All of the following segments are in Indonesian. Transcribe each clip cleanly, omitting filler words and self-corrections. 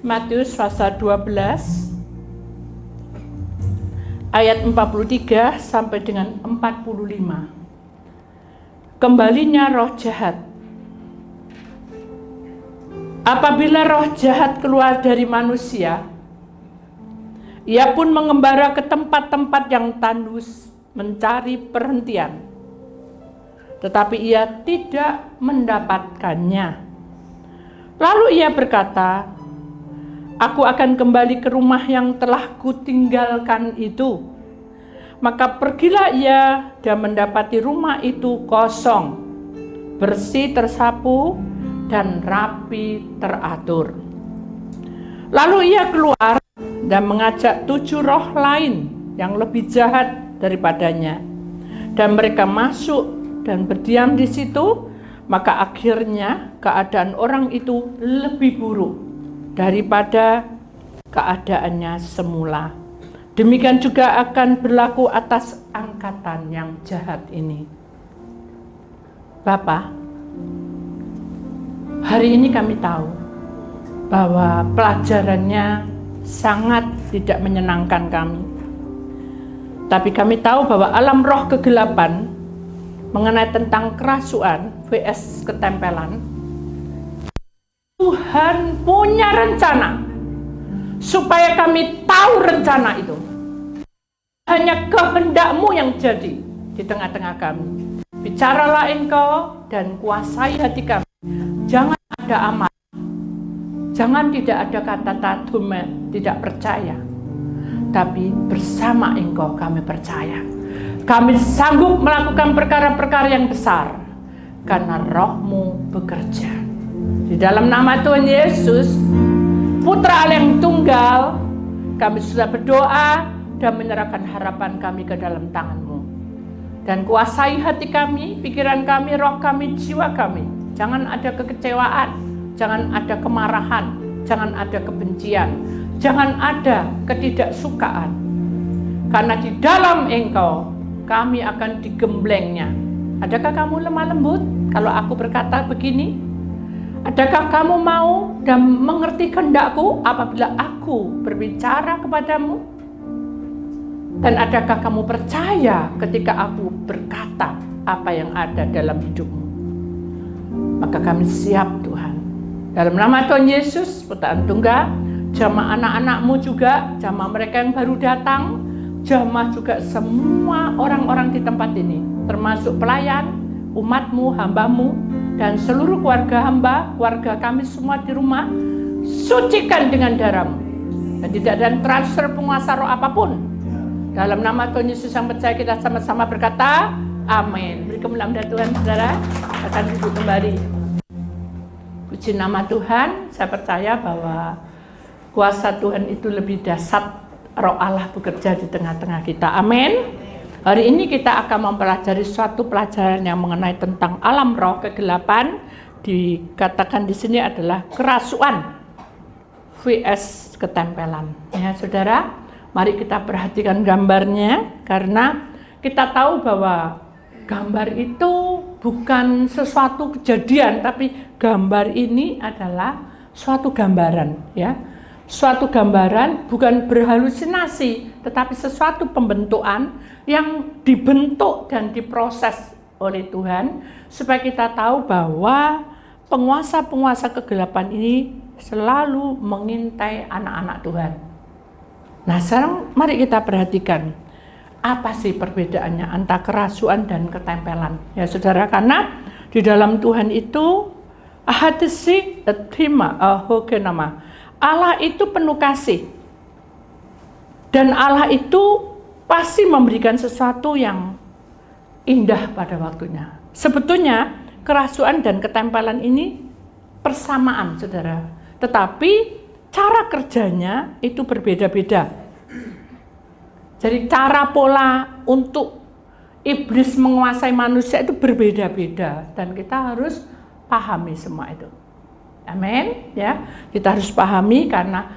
Matius pasal 12 ayat 43 sampai dengan 45. Kembalinya roh jahat. Apabila roh jahat keluar dari manusia, ia pun mengembara ke tempat-tempat yang tandus mencari perhentian, tetapi ia tidak mendapatkannya. Lalu ia berkata, "Aku akan kembali ke rumah yang telah kutinggalkan itu." Maka pergilah ia dan mendapati rumah itu kosong, bersih tersapu, dan rapi teratur. Lalu ia keluar dan mengajak 7 roh lain yang lebih jahat daripadanya, dan mereka masuk dan berdiam di situ. Maka akhirnya keadaan orang itu lebih buruk daripada keadaannya semula. Demikian juga akan berlaku atas angkatan yang jahat ini. Bapak, hari ini kami tahu bahwa pelajarannya sangat tidak menyenangkan kami. Tapi kami tahu bahwa alam roh kegelapan mengenai tentang kerasuan vs ketempelan, Tuhan punya rencana supaya kami tahu rencana itu. Hanya kehendak-Mu yang jadi di tengah-tengah kami. Bicaralah Engkau dan kuasai hati kami. Jangan ada amal, jangan tidak ada kata tidak percaya, tapi bersama Engkau kami percaya. Kami sanggup melakukan perkara-perkara yang besar karena Roh-Mu bekerja. Di dalam nama Tuhan Yesus, Putra Allah yang tunggal, kami sudah berdoa dan menyerahkan harapan kami ke dalam tangan-Mu. Dan kuasai hati kami, pikiran kami, roh kami, jiwa kami. Jangan ada kekecewaan, jangan ada kemarahan, jangan ada kebencian, jangan ada ketidaksukaan. Karena di dalam Engkau kami akan digemblengnya. Adakah kamu lemah lembut kalau aku berkata begini? Adakah kamu mau dan mengerti kehendak-Ku apabila aku berbicara kepadamu? Dan adakah kamu percaya ketika aku berkata apa yang ada dalam hidupmu? Maka kami siap Tuhan. Dalam nama Tuhan Yesus, Putra Tunggal, jamah anak-anak-Mu juga, jamah mereka yang baru datang, jamah juga semua orang-orang di tempat ini, termasuk pelayan, umat-Mu, hamba-Mu, dan seluruh keluarga hamba, keluarga kami semua di rumah, sucikan dengan darah-Mu. Dan tidak ada transfer penguasa roh apapun. Dalam nama Tuhan Yesus yang percaya, kita sama-sama berkata, amin. Beri kemuliaan Tuhan, saudara, akan duduk kembali. Puji nama Tuhan, saya percaya bahwa kuasa Tuhan itu lebih dahsyat. Roh Allah bekerja di tengah-tengah kita. Amin. Hari ini kita akan mempelajari suatu pelajaran yang mengenai tentang alam roh kegelapan. Dikatakan di sini adalah kerasuan vs ketempelan. Ya, saudara, mari kita perhatikan gambarnya, karena kita tahu bahwa gambar itu bukan sesuatu kejadian, tapi gambar ini adalah suatu gambaran, ya. Suatu gambaran bukan berhalusinasi, tetapi sesuatu pembentukan yang dibentuk dan diproses oleh Tuhan, supaya kita tahu bahwa penguasa-penguasa kegelapan ini selalu mengintai anak-anak Tuhan. Nah, sekarang mari kita perhatikan apa sih perbedaannya antara kerasuan dan ketempelan. Ya saudara, karena di dalam Tuhan itu ahadisi etima ahokenama. Allah itu penuh kasih, dan Allah itu pasti memberikan sesuatu yang indah pada waktunya. Sebetulnya kerasuan dan ketempelan ini persamaan, saudara, tetapi cara kerjanya itu berbeda-beda. Jadi cara pola untuk iblis menguasai manusia itu berbeda-beda, dan kita harus pahami semua itu. Amin, ya. Kita harus pahami karena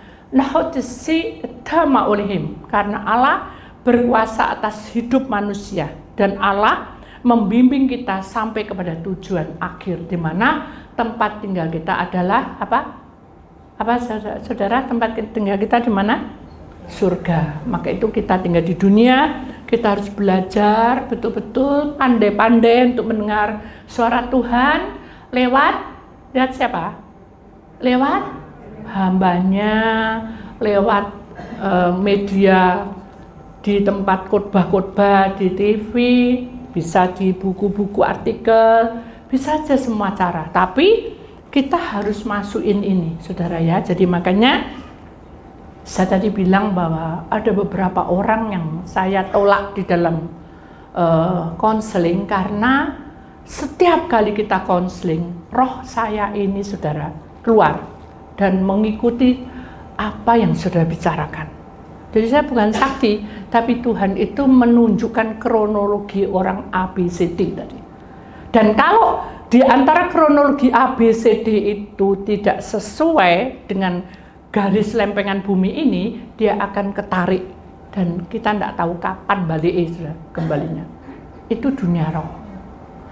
karena Allah berkuasa atas hidup manusia, dan Allah membimbing kita sampai kepada tujuan akhir, di mana tempat tinggal kita adalah apa? Apa saudara, tempat tinggal kita di mana? Surga. Maka itu kita tinggal di dunia, kita harus belajar betul-betul pandai-pandai untuk mendengar suara Tuhan lewat siapa? Lewat hambanya, lewat media di tempat khotbah-khotbah, di TV, bisa di buku-buku artikel, bisa aja semua cara. Tapi kita harus masukin ini, saudara ya. Jadi makanya saya tadi bilang bahwa ada beberapa orang yang saya tolak di dalam konseling karena setiap kali kita konseling, roh saya ini saudara keluar dan mengikuti apa yang saudara bicarakan. Jadi saya bukan sakti, tapi Tuhan itu menunjukkan kronologi orang ABCD tadi. Dan kalau di antara kronologi ABCD itu tidak sesuai dengan garis lempengan bumi ini, dia akan ketarik dan kita tidak tahu kapan balik kembalinya. Itu dunia roh.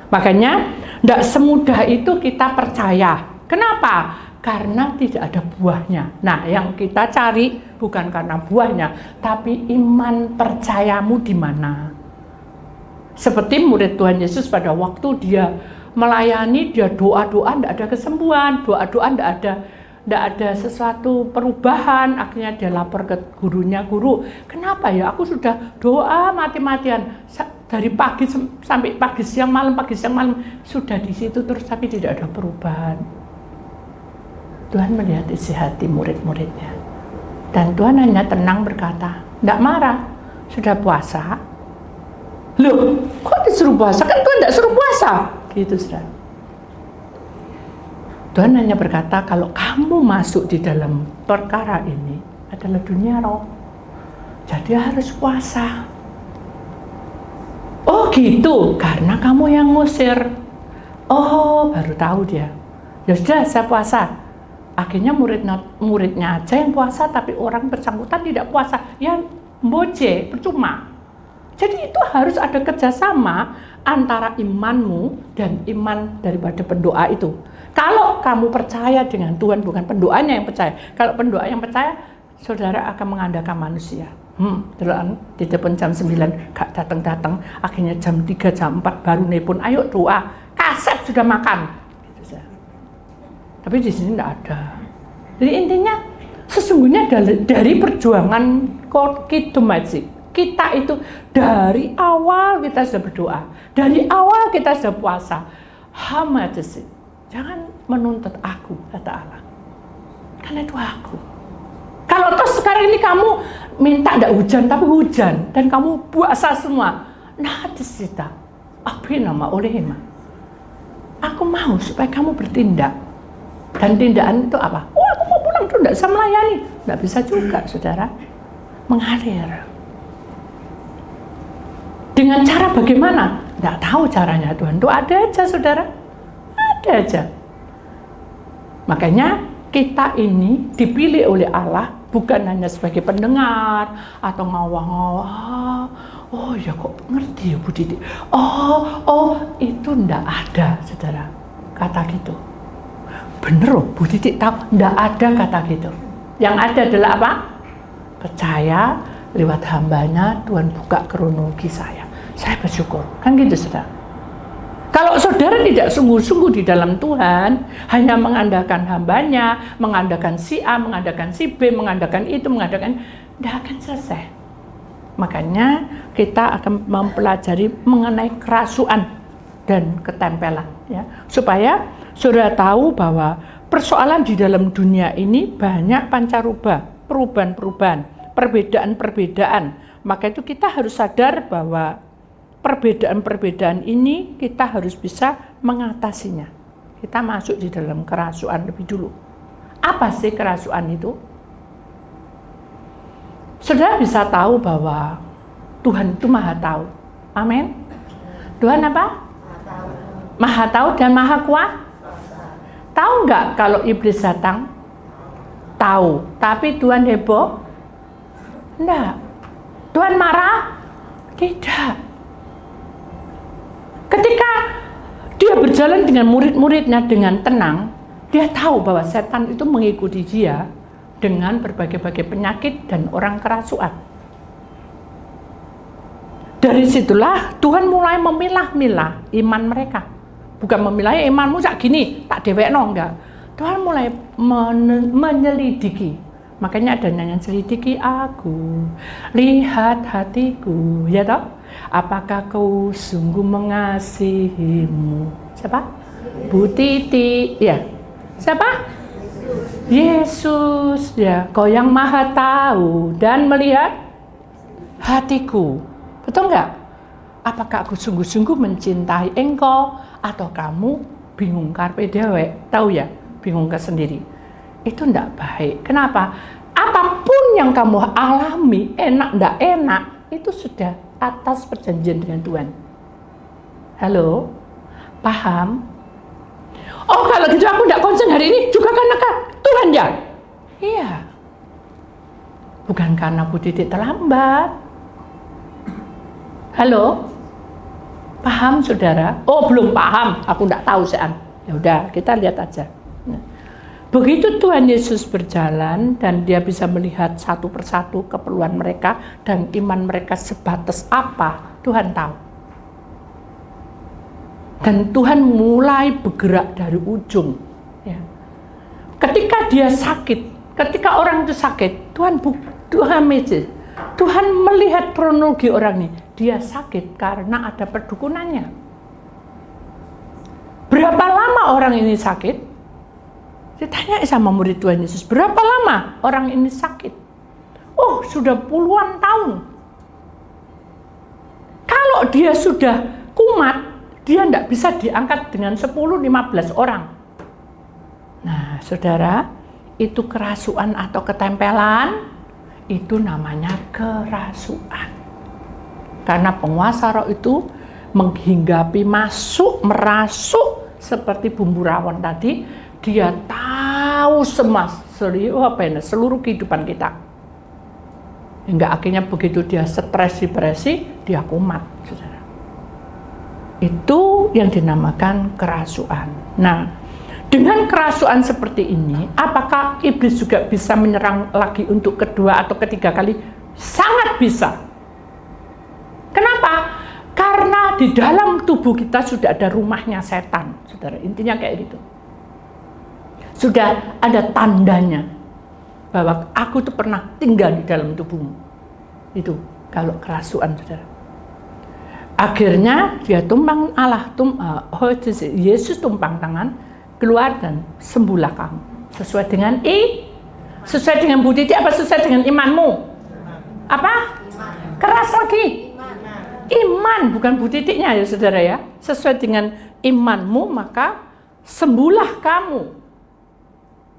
Makanya tidak semudah itu kita percaya. Kenapa? Karena tidak ada buahnya. Nah, yang kita cari bukan karena buahnya, tapi iman percayamu di mana. Seperti murid Tuhan Yesus pada waktu dia melayani, dia doa-doa tidak ada kesembuhan, doa-doa tidak ada sesuatu perubahan. Akhirnya dia lapor ke gurunya, guru, kenapa ya aku sudah doa mati-matian dari pagi sampai pagi siang malam sudah di situ terus tapi tidak ada perubahan. Tuhan melihat isi hati murid-muridnya dan Tuhan hanya tenang berkata, tidak marah, sudah puasa. Loh, kok disuruh puasa? Kan Tuhan tidak suruh puasa. Gitu, saudara. Tuhan hanya berkata, kalau kamu masuk di dalam perkara ini adalah dunia roh, jadi harus puasa. Oh gitu, karena kamu yang ngusir. Oh, baru tahu dia. Ya sudah, saya puasa. Akhirnya muridnya aja yang puasa, tapi orang bersangkutan tidak puasa. Ya, mboje, percuma. Jadi itu harus ada kerjasama antara imanmu dan iman daripada pendoa itu. Kalau kamu percaya dengan Tuhan, bukan pendoanya yang percaya. Kalau pendoa yang percaya, saudara akan mengandalkan manusia. Di depan jam 9 gak datang-datang, akhirnya jam 3, jam 4 baru nelpon, ayo doa, kaset sudah makan. Gitu, tapi di sini tidak ada. Jadi intinya sesungguhnya dari perjuangan Kidumajik, kita itu dari awal kita sudah berdoa, dari awal kita sudah puasa. Hamadesi, jangan menuntut aku, kata Allah, karena itu aku. Kalau terus sekarang ini kamu minta tidak hujan, tapi hujan dan kamu puasa semua, nah disita, apa nama olehnya? Aku mau supaya kamu bertindak. Dan tindakan itu apa? Oh, aku mau pulang tuh, tidak bisa melayani. Tidak bisa juga, saudara. Mengalir. Dengan cara bagaimana? Tidak tahu caranya Tuhan. Itu ada aja, saudara. Ada aja. Makanya kita ini dipilih oleh Allah bukan hanya sebagai pendengar atau ngawah-ngawah. Oh ya kok ngerti ya Bu Didi. Oh itu tidak ada, saudara. Kata gitu. Bener loh, Bu Titik tahu, enggak ada kata gitu. Yang ada adalah apa? Percaya lewat hambanya Tuhan buka kronologi saya. Saya bersyukur, kan gitu saudara. Kalau saudara tidak sungguh-sungguh di dalam Tuhan, hanya mengandalkan hambanya, mengandalkan si A, mengandalkan si B, mengandalkan itu, tidak akan selesai. Makanya kita akan mempelajari mengenai kerasuan dan ketempelan, ya, supaya saudara tahu bahwa persoalan di dalam dunia ini banyak pancaruba, perubahan-perubahan, perbedaan-perbedaan. Maka itu kita harus sadar bahwa perbedaan-perbedaan ini kita harus bisa mengatasinya. Kita masuk di dalam kerasuan lebih dulu. Apa sih kerasuan itu? Saudara bisa tahu bahwa Tuhan itu Maha Tahu. Amin. Tuhan apa? Maha Tahu dan Maha Kuasa. Tahu nggak kalau iblis datang? Tahu. Tapi Tuhan heboh? Enggak. Tuhan marah? Tidak. Ketika dia berjalan dengan murid-muridnya dengan tenang, Dia tahu bahwa setan itu mengikuti dia dengan berbagai-bagai penyakit dan orang kerasukan. Dari situlah Tuhan mulai memilah-milah iman mereka. Bukan memilah imanmu sak gini, tak dewekno, enggak. Tuhan mulai menyelidiki. Makanya ada nyanyian selidiki aku, lihat hatiku, ya toh? Apakah kau sungguh mengasihimu? Siapa? Bu Titi, ya. Siapa? Yesus, ya. Kau yang maha tahu dan melihat hatiku. Betul nggak? Apakah aku sungguh-sungguh mencintai engkau atau kamu bingung karpe dewe? Tahu ya, bingung ke sendiri. Itu enggak baik. Kenapa? Apapun yang kamu alami, enak enggak enak, itu sudah atas perjanjian dengan Tuhan. Halo? Paham? Oh, kalau gitu aku enggak konsen hari ini juga karena Tuhan ya? Iya. Bukan karena Bu Titik terlambat. Halo? Paham saudara? Oh, belum paham. Aku enggak tahu sean. Ya udah, kita lihat aja. Begitu Tuhan Yesus berjalan dan dia bisa melihat satu persatu keperluan mereka dan iman mereka sebatas apa, Tuhan tahu. Dan Tuhan mulai bergerak dari ujung. Ya. Ketika dia sakit, ketika orang itu sakit, Tuhan melihat kronologi orang ini. Dia sakit karena ada perdukunannya. Berapa lama orang ini sakit? Ditanya sama murid Tuhan Yesus, berapa lama orang ini sakit? Oh, sudah puluhan tahun. Kalau dia sudah kumat, dia tidak bisa diangkat dengan 10-15 orang. Nah, saudara, itu kerasukan atau ketempelan, itu namanya kerasukan. Karena penguasa roh itu menghinggapi, merasuk seperti bumbu rawon tadi. Dia tahu seluruh kehidupan kita. Hingga akhirnya begitu dia stres, depresi, dia kumat. Saudara. Itu yang dinamakan kerasukan. Nah, dengan kerasukan seperti ini, apakah iblis juga bisa menyerang lagi untuk kedua atau ketiga kali? Sangat bisa. Kenapa? Karena di dalam tubuh kita sudah ada rumahnya setan. Saudara, intinya kayak gitu. Sudah ada tandanya bahwa aku tuh pernah tinggal di dalam tubuhmu. Itu kalau kerasukan, saudara. Akhirnya dia tumpang Yesus tumpang tangan keluar dan sembuhlah kamu. Sesuai dengan Bu Titi apa sesuai dengan imanmu? Apa? Keras lagi. Iman, bukan Bu Titiknya ya saudara ya. Sesuai dengan imanmu maka sembuhlah kamu.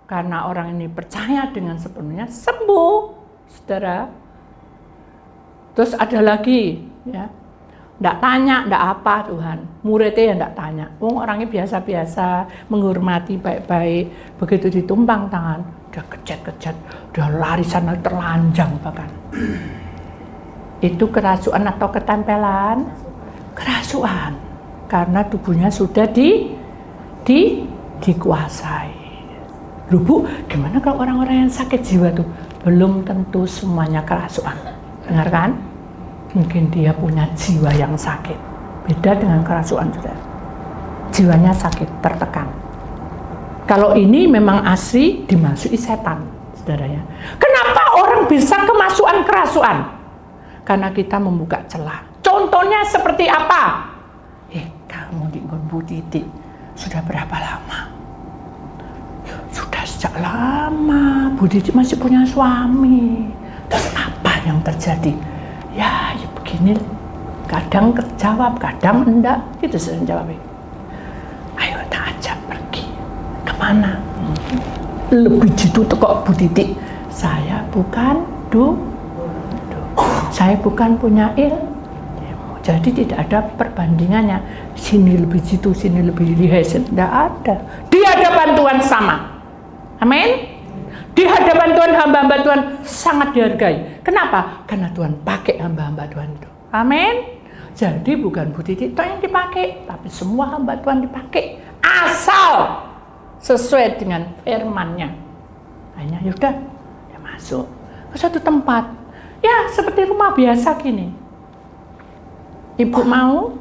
Karena orang ini percaya dengan sepenuhnya, sembuh, saudara. Terus ada lagi, ya, nggak tanya, nggak apa Tuhan. Muridnya ya nggak tanya. Orangnya biasa-biasa, menghormati baik-baik. Begitu ditumpang tangan, dia kejat-kejat, dia lari sana terlanjang bahkan. Itu kerasukan atau ketempelan? Kerasukan. Karena tubuhnya sudah dikuasai. Loh Bu, gimana kalau orang-orang yang sakit jiwa tuh? Belum tentu semuanya kerasukan. Dengarkan? Mungkin dia punya jiwa yang sakit. Beda dengan kerasukan, saudara. Jiwanya sakit, tertekan. Kalau ini memang asli dimasuki setan, saudara ya. Kenapa orang bisa kemasukan kerasukan? Karena kita membuka celah. Contohnya seperti apa? Kamu di Bu Titi sudah berapa lama? Sudah sejak lama. Bu Titi masih punya suami. Terus apa yang terjadi? Ya begini. Kadang terjawab, kadang enggak. Gitu saya jawabnya. Ayo tak ajak pergi. Kemana? Lebih jitu tekok Bu Titi. Saya bukan saya bukan punya ilmu. Jadi tidak ada perbandingannya. Sini lebih jitu, sini lebih lihai. Tidak ada. Di hadapan Tuhan sama. Amin. Di hadapan Tuhan, hamba-hamba Tuhan sangat dihargai. Kenapa? Karena Tuhan pakai hamba-hamba Tuhan itu. Amin. Jadi bukan Bu Titi yang dipakai, tapi semua hamba Tuhan dipakai. Asal sesuai dengan firman-Nya. Hanya yaudah, ya masuk ke suatu tempat. Ya seperti rumah biasa gini. Ibu mau?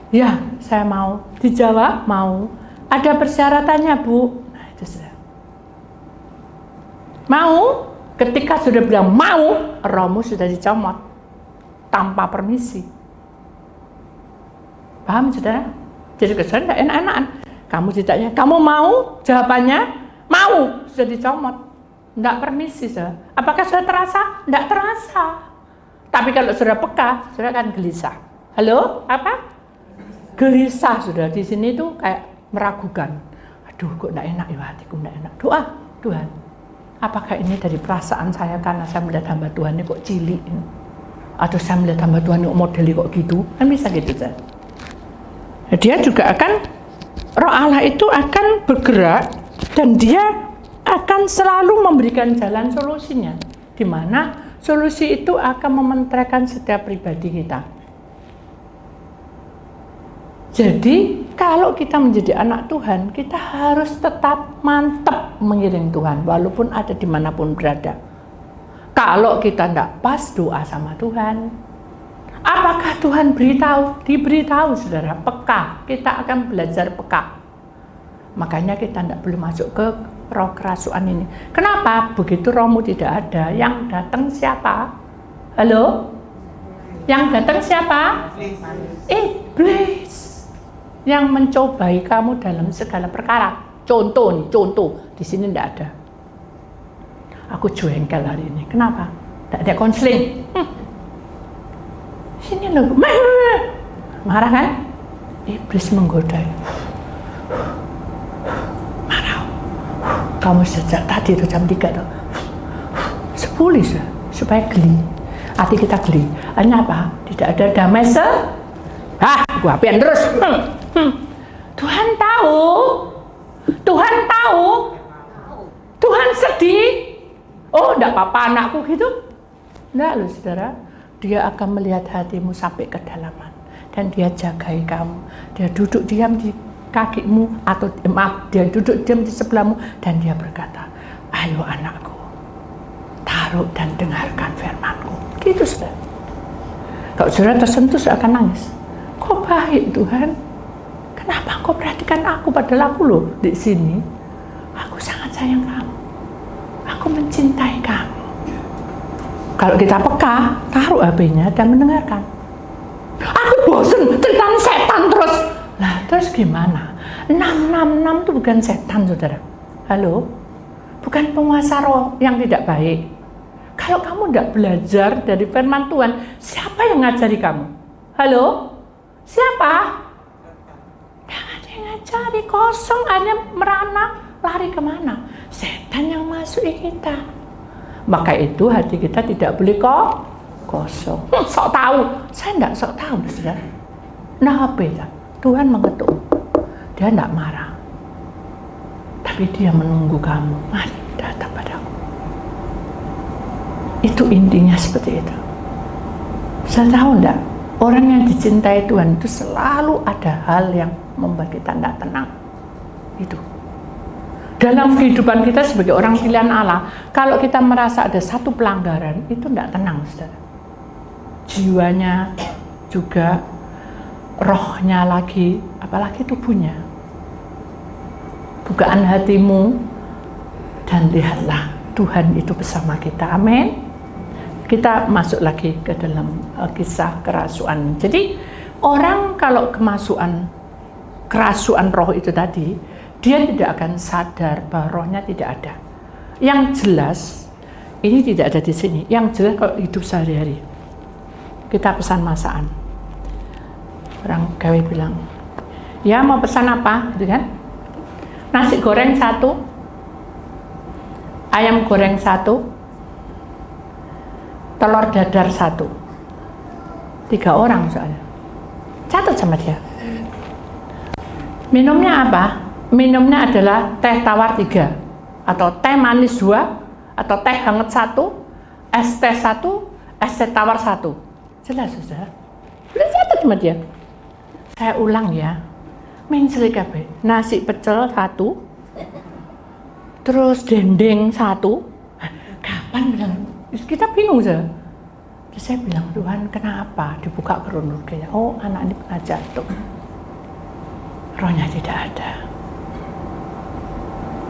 Ya, saya mau. Dijawab mau. Ada persyaratannya, Bu. Nah, itu sudah. Mau? Ketika sudah bilang mau, rohmu sudah dicomot tanpa permisi. Paham, saudara? Jadi kesan tidak enak-enakan. Kamu ditanya, kamu mau? Jawabannya mau, sudah dicomot. Tidak permisi, saudara. Apakah sudah terasa? Tidak terasa. Tapi kalau sudah peka, sudah akan gelisah. Halo, apa? Gelisah, sudah di sini tuh kayak meragukan. Aduh, kok tidak enak ya hatiku, tidak enak. Doa, Tuhan. Apakah ini dari perasaan saya karena saya melihat hamba Tuhan ini kok cilik? Atau saya melihat hamba Tuhan ini modelnya kok gitu? Kan bisa gitu, saudara. Dia juga akan, Roh Allah itu akan bergerak dan dia akan selalu memberikan jalan solusinya, di mana solusi itu akan mementeraikan setiap pribadi kita. Jadi kalau kita menjadi anak Tuhan, kita harus tetap mantap mengiring Tuhan walaupun ada dimanapun berada. Kalau kita tidak pas, doa sama Tuhan. Apakah Tuhan beritahu? Diberitahu, saudara, peka. Kita akan belajar peka. Makanya kita tidak boleh masuk ke roh kerasukan ini. Kenapa? Begitu rohmu tidak ada, yang datang siapa? Halo? Yang datang siapa? Iblis. Yang mencobai kamu dalam segala perkara. Contoh nih, contoh. Di sini tidak ada. Aku jengkel hari ini. Kenapa? Tidak ada konseling. Sini loh, marah kan? Iblis menggoda. Marah. Kamu sejak tadi itu jam 3 tuh. Sepulih supaya geli. Hati kita geli. Hanya apa? Tidak ada damai gua apian terus. Tuhan tahu. Tuhan tahu. Tuhan sedih. Oh, enggak apa-apa anakku gitu. Enggak loh, saudara. Dia akan melihat hatimu sampai kedalaman. Dan dia jagai kamu. Dia duduk diam di kakimu. Atau maaf, dia duduk diam di sebelahmu. Dan dia berkata, ayo anakku, taruh dan dengarkan firmanku. Gitu, saudara. Kalau saudara tersentuh, saudara akan nangis. Kok baik Tuhan? Kenapa engkau perhatikan aku? Padahal aku loh di sini. Aku sangat sayang kamu. Aku mencintai kamu. Kalau kita peka, taruh HP-nya dan mendengarkan. Aku bosen tentang setan terus. Lah terus gimana? 666 itu bukan setan, saudara. Halo? Bukan penguasa roh yang tidak baik. Kalau kamu tidak belajar dari firman Tuhan, siapa yang ngajari kamu? Halo? Siapa? Tidak ada yang ngajari, kosong, hanya merana, lari kemana? Setan yang masuk kita. Maka itu hati kita tidak boleh kosong. Sok tahu. Saya tidak sok tahu, saudara. Nah, beda. Tuhan mengetuk. Dia tidak marah. Tapi dia menunggu kamu. Mari datang padaku. Itu intinya seperti itu. Saya tahu enggak? Orang yang dicintai Tuhan itu selalu ada hal yang membuat kita tidak tenang. Itu. Dalam kehidupan kita sebagai orang pilihan Allah, kalau kita merasa ada satu pelanggaran, itu tidak tenang, saudara. Jiwanya juga, rohnya lagi, apalagi tubuhnya. Bukaan hatimu, dan lihatlah Tuhan itu bersama kita. Amin. Kita masuk lagi ke dalam kisah kerasuan. Jadi orang kalau kemasukan kerasuan roh itu tadi, dia tidak akan sadar bahwa rohnya tidak ada. Yang jelas ini tidak ada di sini. Yang jelas kalau hidup sehari-hari kita pesan masakan, orang gawe bilang, ya mau pesan apa, gitu kan? Nasi goreng 1, ayam goreng 1, telur dadar 1. 3 orang soalnya. Catat sama dia. Minumnya apa? Minumnya adalah teh tawar 3, atau teh manis 2, atau teh hangat 1, es teh 1, es teh tawar 1. Jelas, saudara. Boleh catat sama dia. Saya ulang ya. menceli kabeh. Nasi pecel 1, terus dendeng 1. Kapan bilang? Kita bingung saja. Terus saya bilang, Tuhan kenapa? Dibuka kronologinya. Oh, anak ini pernah jatuh. Rohnya tidak ada.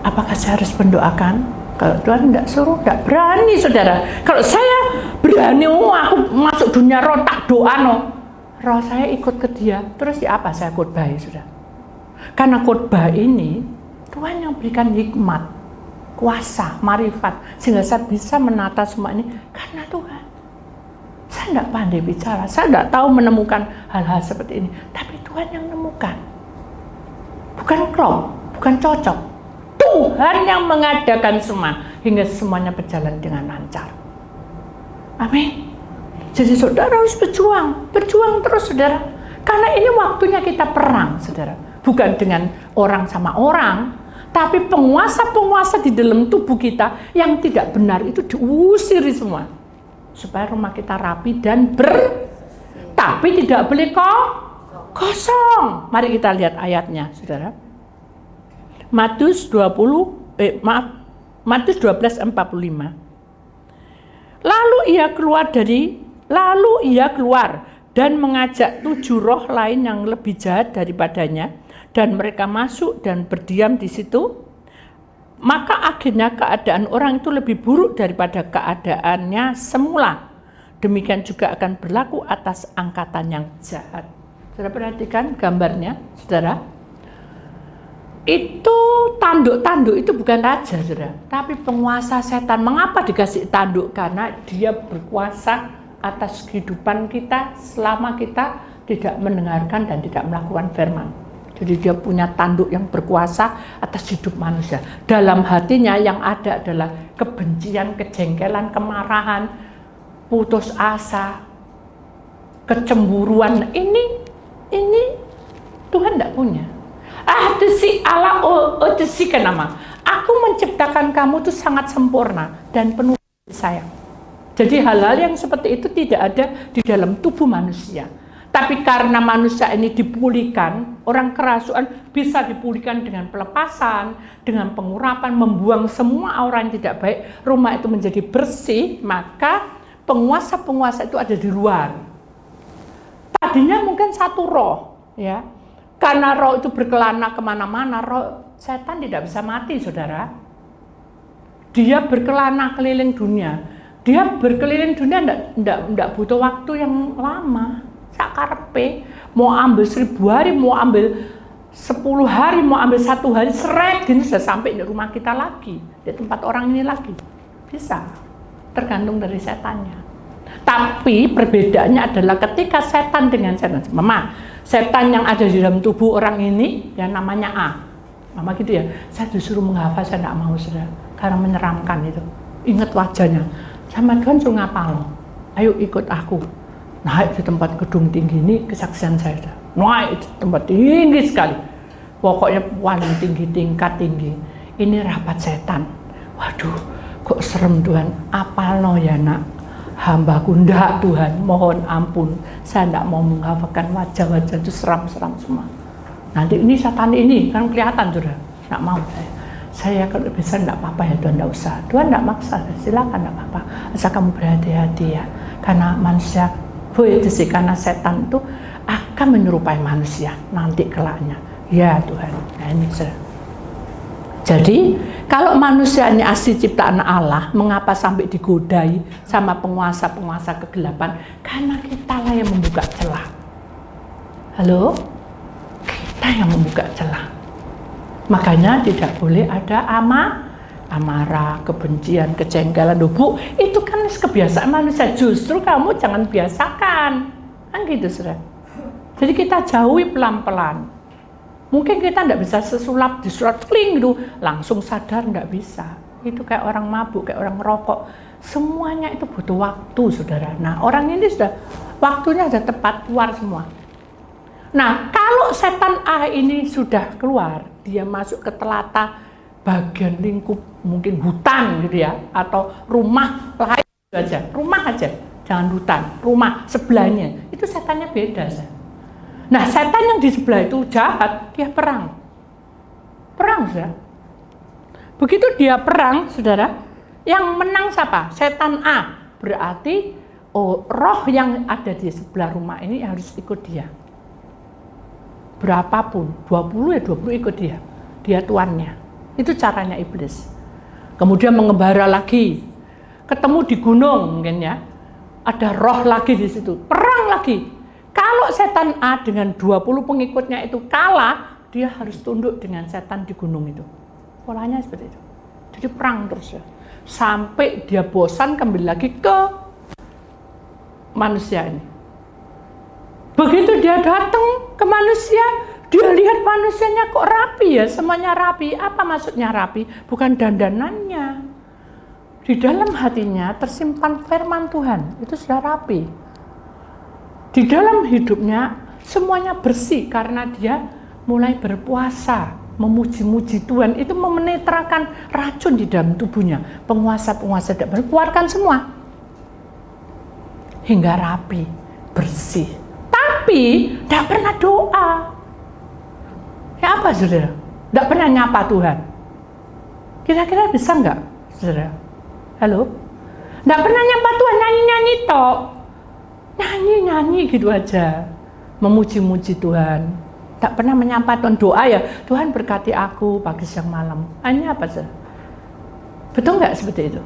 Apakah saya harus mendoakan? Kalau Tuhan tidak suruh, tidak berani, saudara. Kalau saya berani, aku masuk dunia roh, tak doa, no. Roh saya ikut ke dia, terus ya apa saya khotbahi, saudara? Karena khotbah ini, Tuhan yang berikan hikmat, kuasa, marifat, sehingga saya bisa menata semua ini karena Tuhan. Saya tidak pandai bicara, saya tidak tahu menemukan hal-hal seperti ini, tapi Tuhan yang menemukan. Bukan klop, bukan cocok. Tuhan yang mengadakan semua hingga semuanya berjalan dengan lancar. Amin. Jadi saudara harus berjuang terus saudara. Karena ini waktunya kita perang saudara. Bukan dengan orang sama orang, tapi penguasa-penguasa di dalam tubuh kita yang tidak benar itu diusir semua. Supaya rumah kita rapi dan tapi tidak boleh kosong. Mari kita lihat ayatnya saudara. Matius 12:45. Lalu ia keluar dan mengajak 7 roh lain yang lebih jahat daripadanya, dan mereka masuk dan berdiam di situ. Maka akhirnya keadaan orang itu lebih buruk daripada keadaannya semula. Demikian juga akan berlaku atas angkatan yang jahat. Saudara perhatikan gambarnya, saudara. Itu tanduk-tanduk itu bukan raja, saudara, tapi penguasa setan. Mengapa dikasih tanduk? Karena dia berkuasa atas kehidupan kita selama kita tidak mendengarkan dan tidak melakukan firman. Jadi dia punya tanduk yang berkuasa atas hidup manusia. Dalam hatinya yang ada adalah kebencian, kejengkelan, kemarahan, putus asa, kecemburuan. Ini Tuhan tidak punya. Desi Allah, desi kenapa? Aku menciptakan kamu itu sangat sempurna dan penuh sayang. Jadi hal-hal yang seperti itu tidak ada di dalam tubuh manusia. Tapi karena manusia ini dipulihkan, orang kerasukan bisa dipulihkan dengan pelepasan, dengan pengurapan, membuang semua aura yang tidak baik, rumah itu menjadi bersih, maka penguasa-penguasa itu ada di luar. Tadinya mungkin satu roh, ya. Karena roh itu berkelana kemana-mana, roh setan tidak bisa mati, saudara. Dia berkelana keliling dunia. Dia berkeliling dunia tidak butuh waktu yang lama. Sakarepe, mau ambil 1000 hari, mau ambil 10 hari, mau ambil 1 hari, seret gini sudah sampai di rumah kita lagi, di tempat orang ini lagi. Bisa, tergantung dari setannya. Tapi perbedaannya adalah ketika setan dengan setan. Setan yang ada di dalam tubuh orang ini, yang namanya A. Mama gitu ya, saya disuruh menghafal, saya tidak mau, saudara. Karena menyeramkan itu. Ingat wajahnya. Sama Tuhan suruh ngapal. Ayo ikut aku. Naik di tempat gedung tinggi ini, kesaksian saya. Naik di tempat tinggi sekali. Pokoknya paling tinggi, tingkat tinggi. Ini rapat setan. Waduh, kok serem Tuhan. Apal no ya nak. Hambaku ndak Tuhan, mohon ampun, saya ndak mau menghafalkan wajah-wajah itu seram-seram semua. Nanti ini setan ini kan kelihatan sudah, ndak mau saya kalau bisa ndak apa-apa ya Tuhan, ndak usah. Tuhan ndak maksa, silakan ndak apa-apa, asal kamu berhati-hati ya. Karena manusia, itu sih karena setan itu akan menyerupai manusia nanti kelaknya. Ya Tuhan, nah ini sudah. Jadi, kalau manusia ini asli ciptaan Allah, mengapa sampai digodai sama penguasa-penguasa kegelapan? Karena kitalah yang membuka celah. Halo? Kita yang membuka celah. Makanya tidak boleh ada amarah, kebencian, kejengkelan. Bu, itu kan kebiasaan manusia. Justru kamu jangan biasakan. Kan gitu, saudara. Jadi kita jauhi pelan-pelan. Mungkin kita tidak bisa sesulap disurat kling gitu, langsung sadar tidak bisa. Itu kayak orang mabuk, kayak orang rokok. Semuanya itu butuh waktu, saudara. Nah, orang ini sudah waktunya sudah tepat keluar semua. Nah, kalau setan A ini sudah keluar, dia masuk ke telata bagian lingkup mungkin hutan gitu ya, atau rumah lain aja, rumah aja, jangan hutan, rumah sebelahnya. Itu setannya beda, Nah, setan yang di sebelah itu jahat, dia perang. Perang, saudara. Begitu dia perang, saudara, yang menang siapa? Setan A. Berarti roh yang ada di sebelah rumah ini harus ikut dia. Berapapun, 20 ya 20 ikut dia. Dia tuannya. Itu caranya iblis. Kemudian mengembara lagi. Ketemu di gunung mungkin ya. Ada roh lagi di situ. Perang lagi. Kalau setan A dengan 20 pengikutnya itu kalah, dia harus tunduk dengan setan di gunung itu. Polanya seperti itu. Jadi perang terus ya. Sampai dia bosan kembali lagi ke manusia ini. Begitu dia datang ke manusia, dia lihat manusianya kok rapi ya, semuanya rapi. Apa maksudnya rapi? Bukan dandanannya. Di dalam hatinya tersimpan firman Tuhan, itu sudah rapi. Di dalam hidupnya semuanya bersih karena dia mulai berpuasa, memuji-muji Tuhan. Itu menetralkan racun di dalam tubuhnya. Penguasa-penguasa tidak keluarkan semua. Hingga rapi, bersih. Tapi tidak pernah doa. Ya apa saudara? Tidak pernah nyapa Tuhan. Kira-kira bisa nggak saudara? Halo? Tidak pernah nyapa Tuhan, nyanyi-nyanyi tok. Nyanyi-nyanyi gitu aja. Memuji-muji Tuhan. Tak pernah menyapa Tuhan. Doa ya, Tuhan berkati aku pagi siang malam. Hanya apa saudara? Betul nggak seperti itu?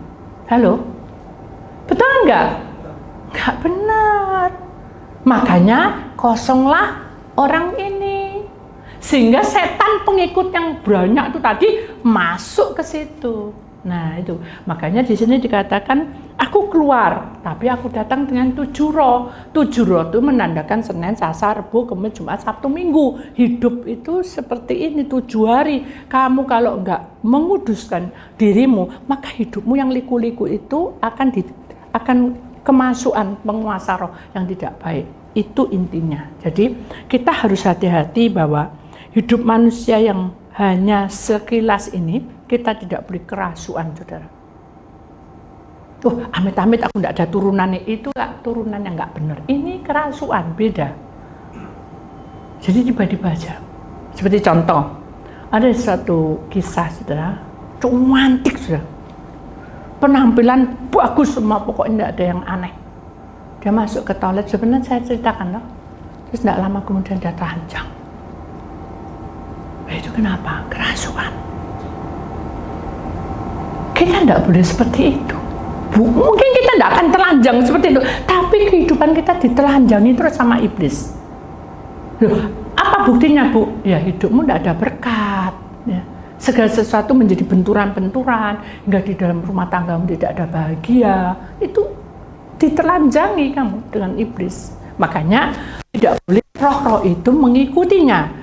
Halo? Betul nggak? Nggak benar. Makanya kosonglah orang ini. Sehingga setan pengikut yang banyak itu tadi masuk ke situ. Nah itu, makanya di sini dikatakan aku keluar, tapi aku datang dengan 7 roh. 7 roh itu menandakan Senin, Selasa, Rabu, Kamis, Jumat, Sabtu, Minggu. Hidup itu seperti ini 7 hari. Kamu kalau enggak menguduskan dirimu, maka hidupmu yang liku-liku itu akan kemasukan penguasa roh yang tidak baik. Itu intinya. Jadi kita harus hati-hati bahwa hidup manusia yang hanya sekilas ini, kita tidak boleh kerasuan, saudara. Amit-amit aku tidak ada turunannya. Itu turunan yang nggak benar. Ini kerasuan, beda. Jadi tiba-tiba aja. Seperti contoh, ada satu kisah, saudara, cantik, saudara. Penampilan bagus semua, pokoknya tidak ada yang aneh. Dia masuk ke toilet, sebenarnya saya ceritakan loh. Terus tidak lama kemudian dia telanjang. Itu kenapa? Kerasuan. Kita tidak boleh seperti itu. Mungkin kita tidak akan telanjang seperti itu, tapi kehidupan kita ditelanjangi terus sama iblis. Loh, apa buktinya, Bu? Ya hidupmu tidak ada berkat. Ya. Segala sesuatu menjadi benturan-benturan, hingga di dalam rumah tanggamu tidak ada bahagia. Itu ditelanjangi kamu dengan iblis. Makanya tidak boleh roh-roh itu mengikutinya.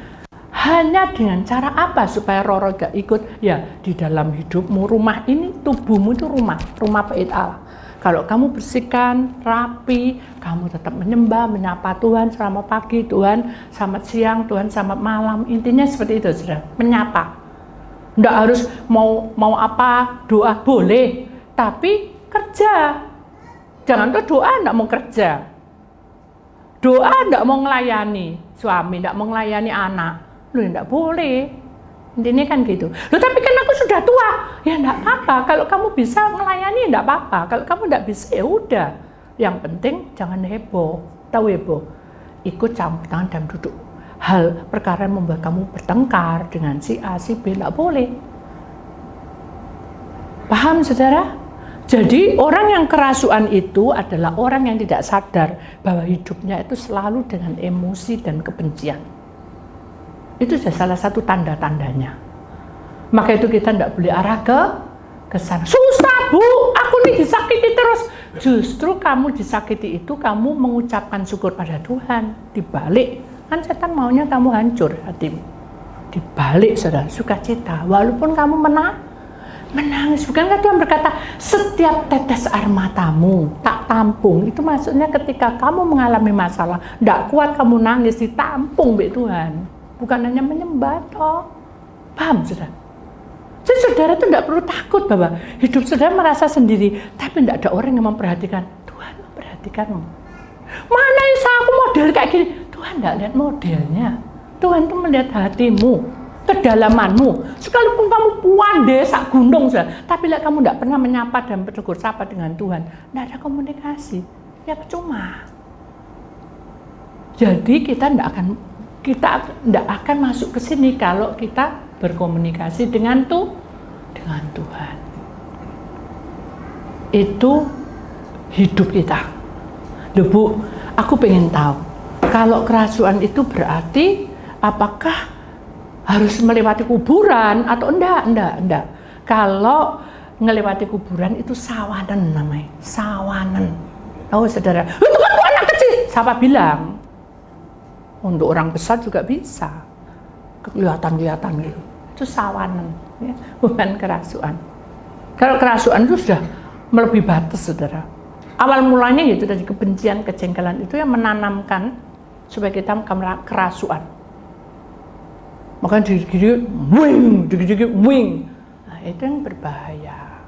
Hanya dengan cara apa supaya roh-roh gak ikut? Ya di dalam hidupmu, rumah ini, tubuhmu itu rumah bait Allah. Kalau kamu bersihkan, rapi, kamu tetap menyembah, menyapa Tuhan selama pagi, Tuhan selamat siang, Tuhan selamat malam. Intinya seperti itu, saudara, menyapa. Nggak harus mau apa, doa boleh, tapi kerja. Jangan tuh doa nggak mau kerja. Doa nggak mau melayani suami, nggak mau melayani anak. Loh nggak boleh. Intinya kan gitu. Loh tapi kan aku sudah tua. Ya nggak apa-apa. Kalau kamu bisa melayani nggak apa-apa. Kalau kamu nggak bisa ya udah. Yang penting jangan heboh. Tahu heboh? Ikut campur tangan dan duduk. Hal perkara yang membuat kamu bertengkar dengan si A, si B, nggak boleh. Paham saudara? Jadi orang yang kerasuan itu adalah orang yang tidak sadar bahwa hidupnya itu selalu dengan emosi dan kebencian. Itu salah satu tanda-tandanya. Maka itu kita tidak boleh arah ke sana. Susah Bu, aku nih disakiti terus. Justru kamu disakiti itu kamu mengucapkan syukur pada Tuhan. Dibalik. Kan setan maunya kamu hancur hatimu. Dibalik saudara, sukacita. Walaupun kamu menangis. Bukankah Tuhan berkata, setiap tetes air matamu tak tampung. Itu maksudnya ketika kamu mengalami masalah, tidak kuat kamu nangis, ditampung oleh Tuhan. Bukan hanya menyembah toh. Paham saudara? Jadi saudara itu tidak perlu takut bahwa hidup saudara merasa sendiri. Tapi tidak ada orang yang memperhatikan. Tuhan memperhatikanmu. Mana bisa aku model kayak gini? Tuhan tidak lihat modelnya. Tuhan itu melihat hatimu, kedalamanmu. Sekalipun kamu pandai sak gunung saja, tapi like kamu tidak pernah menyapa dan bertegur sapa dengan Tuhan, tidak ada komunikasi, ya percuma. Jadi kita tidak akan masuk ke sini kalau kita berkomunikasi dengan Tuhan. Itu hidup kita. Loh Bu, aku pengen tahu, kalau kerasuan itu berarti apakah harus melewati kuburan atau enggak? Kalau melewati kuburan itu sawanan namanya, sawanan. Oh saudara, itu kan anak kecil, siapa bilang? Untuk orang besar juga bisa, kelihatan gitu. Itu sawanan, ya, bukan kerasuan. Kalau kerasuan itu sudah melebihi batas, saudara. Awal mulanya yaitu dari kebencian, kejengkelan itu yang menanamkan supaya kita kerasuan. Makanya dikit-dikit wing. Nah, itu yang berbahaya.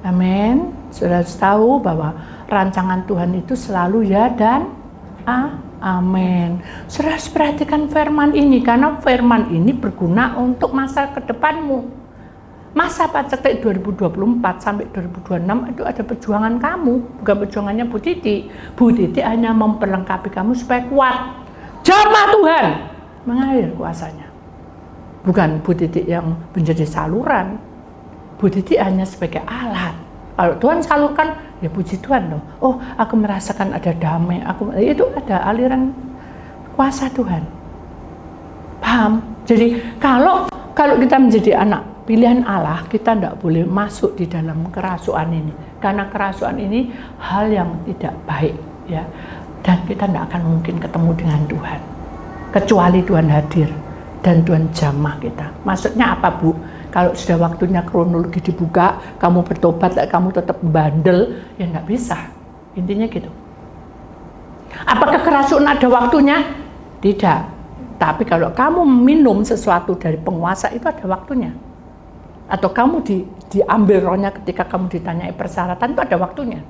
Amin. Saudara tahu bahwa rancangan Tuhan itu selalu ya dan amin. Saudara perhatikan firman ini, karena firman ini berguna untuk masa ke depanmu. Masa paceklik 2024 sampai 2026 itu ada perjuangan kamu, bukan perjuangannya Bu Titi. Bu Titi hanya memperlengkapi kamu supaya kuat. Jamaah Tuhan mengalir kuasanya. Bukan Bu Titi yang menjadi saluran. Bu Titi hanya sebagai alat. Kalau Tuhan salurkan, ya puji Tuhan loh. Oh, aku merasakan ada damai. Itu ada aliran kuasa Tuhan. Paham? Jadi kalau kita menjadi anak pilihan Allah, kita tidak boleh masuk di dalam kerasuan ini, karena kerasuan ini hal yang tidak baik, ya. Dan kita tidak akan mungkin ketemu dengan Tuhan kecuali Tuhan hadir dan Tuhan jamah kita. Maksudnya apa Bu? Kalau sudah waktunya kronologi dibuka, kamu bertobat, kamu tetap bandel, ya nggak bisa. Intinya gitu. Apakah kerasuan ada waktunya? Tidak. Tapi kalau kamu minum sesuatu dari penguasa itu ada waktunya. Atau kamu diambil rohnya ketika kamu ditanyai persyaratan, itu ada waktunya.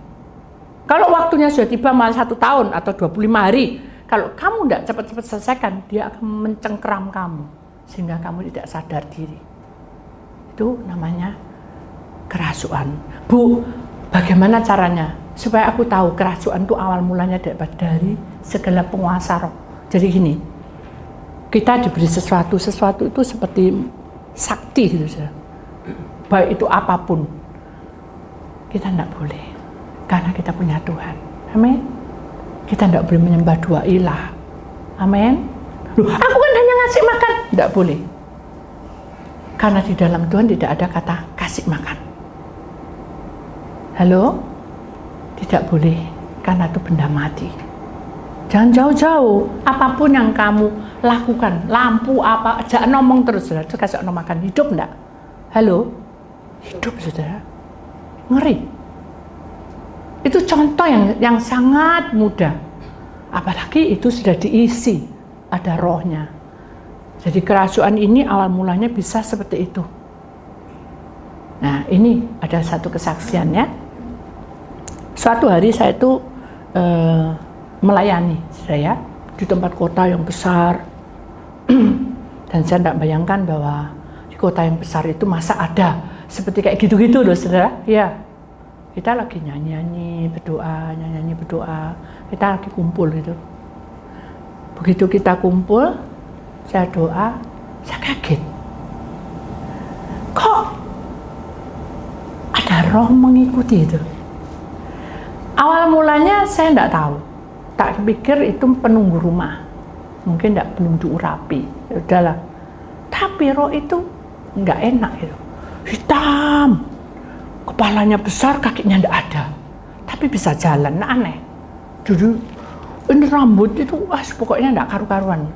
Kalau waktunya sudah tiba malah 1 tahun atau 25 hari, kalau kamu tidak cepat-cepat selesaikan, dia akan mencengkeram kamu sehingga kamu tidak sadar diri. Itu namanya kerasuan. Bu, bagaimana caranya supaya aku tahu kerasuan itu awal mulanya dari segala penguasa roh? Jadi gini, kita diberi sesuatu itu seperti sakti gitu saja. Baik itu apapun, kita tidak boleh, karena kita punya Tuhan. Amin. Kita tidak boleh menyembah dua ilah. Amin. Loh, aku kan hanya ngasih makan, tidak boleh, karena di dalam Tuhan tidak ada kata kasih makan. Halo, tidak boleh, karena itu benda mati. Jangan jauh-jauh, apapun yang kamu lakukan, lampu apa, jangan ngomong terus, saudara, kasih makan, hidup enggak? Halo, hidup saudara, ngeri. Itu contoh yang sangat mudah, apalagi itu sudah diisi, ada rohnya. Jadi kerasuan ini awal mulanya bisa seperti itu. Nah ini ada satu kesaksiannya. Suatu hari saya itu melayani saya di tempat kota yang besar, dan saya tidak bayangkan bahwa di kota yang besar itu masa ada seperti kayak gitu-gitu loh saudara. Ya, kita lagi nyanyi-nyanyi berdoa, kita lagi kumpul gitu. Begitu kita kumpul, saya doa, saya kaget. Kok ada roh mengikuti itu? Awal mulanya saya tidak tahu. Tak pikir itu penunggu rumah, mungkin belum diurapi, ya udahlah. Tapi roh itu nggak enak gitu, hitam, kepalanya besar, kakinya nggak ada, tapi bisa jalan, aneh. Dulu ini rambut itu, pokoknya nggak karu-karuan.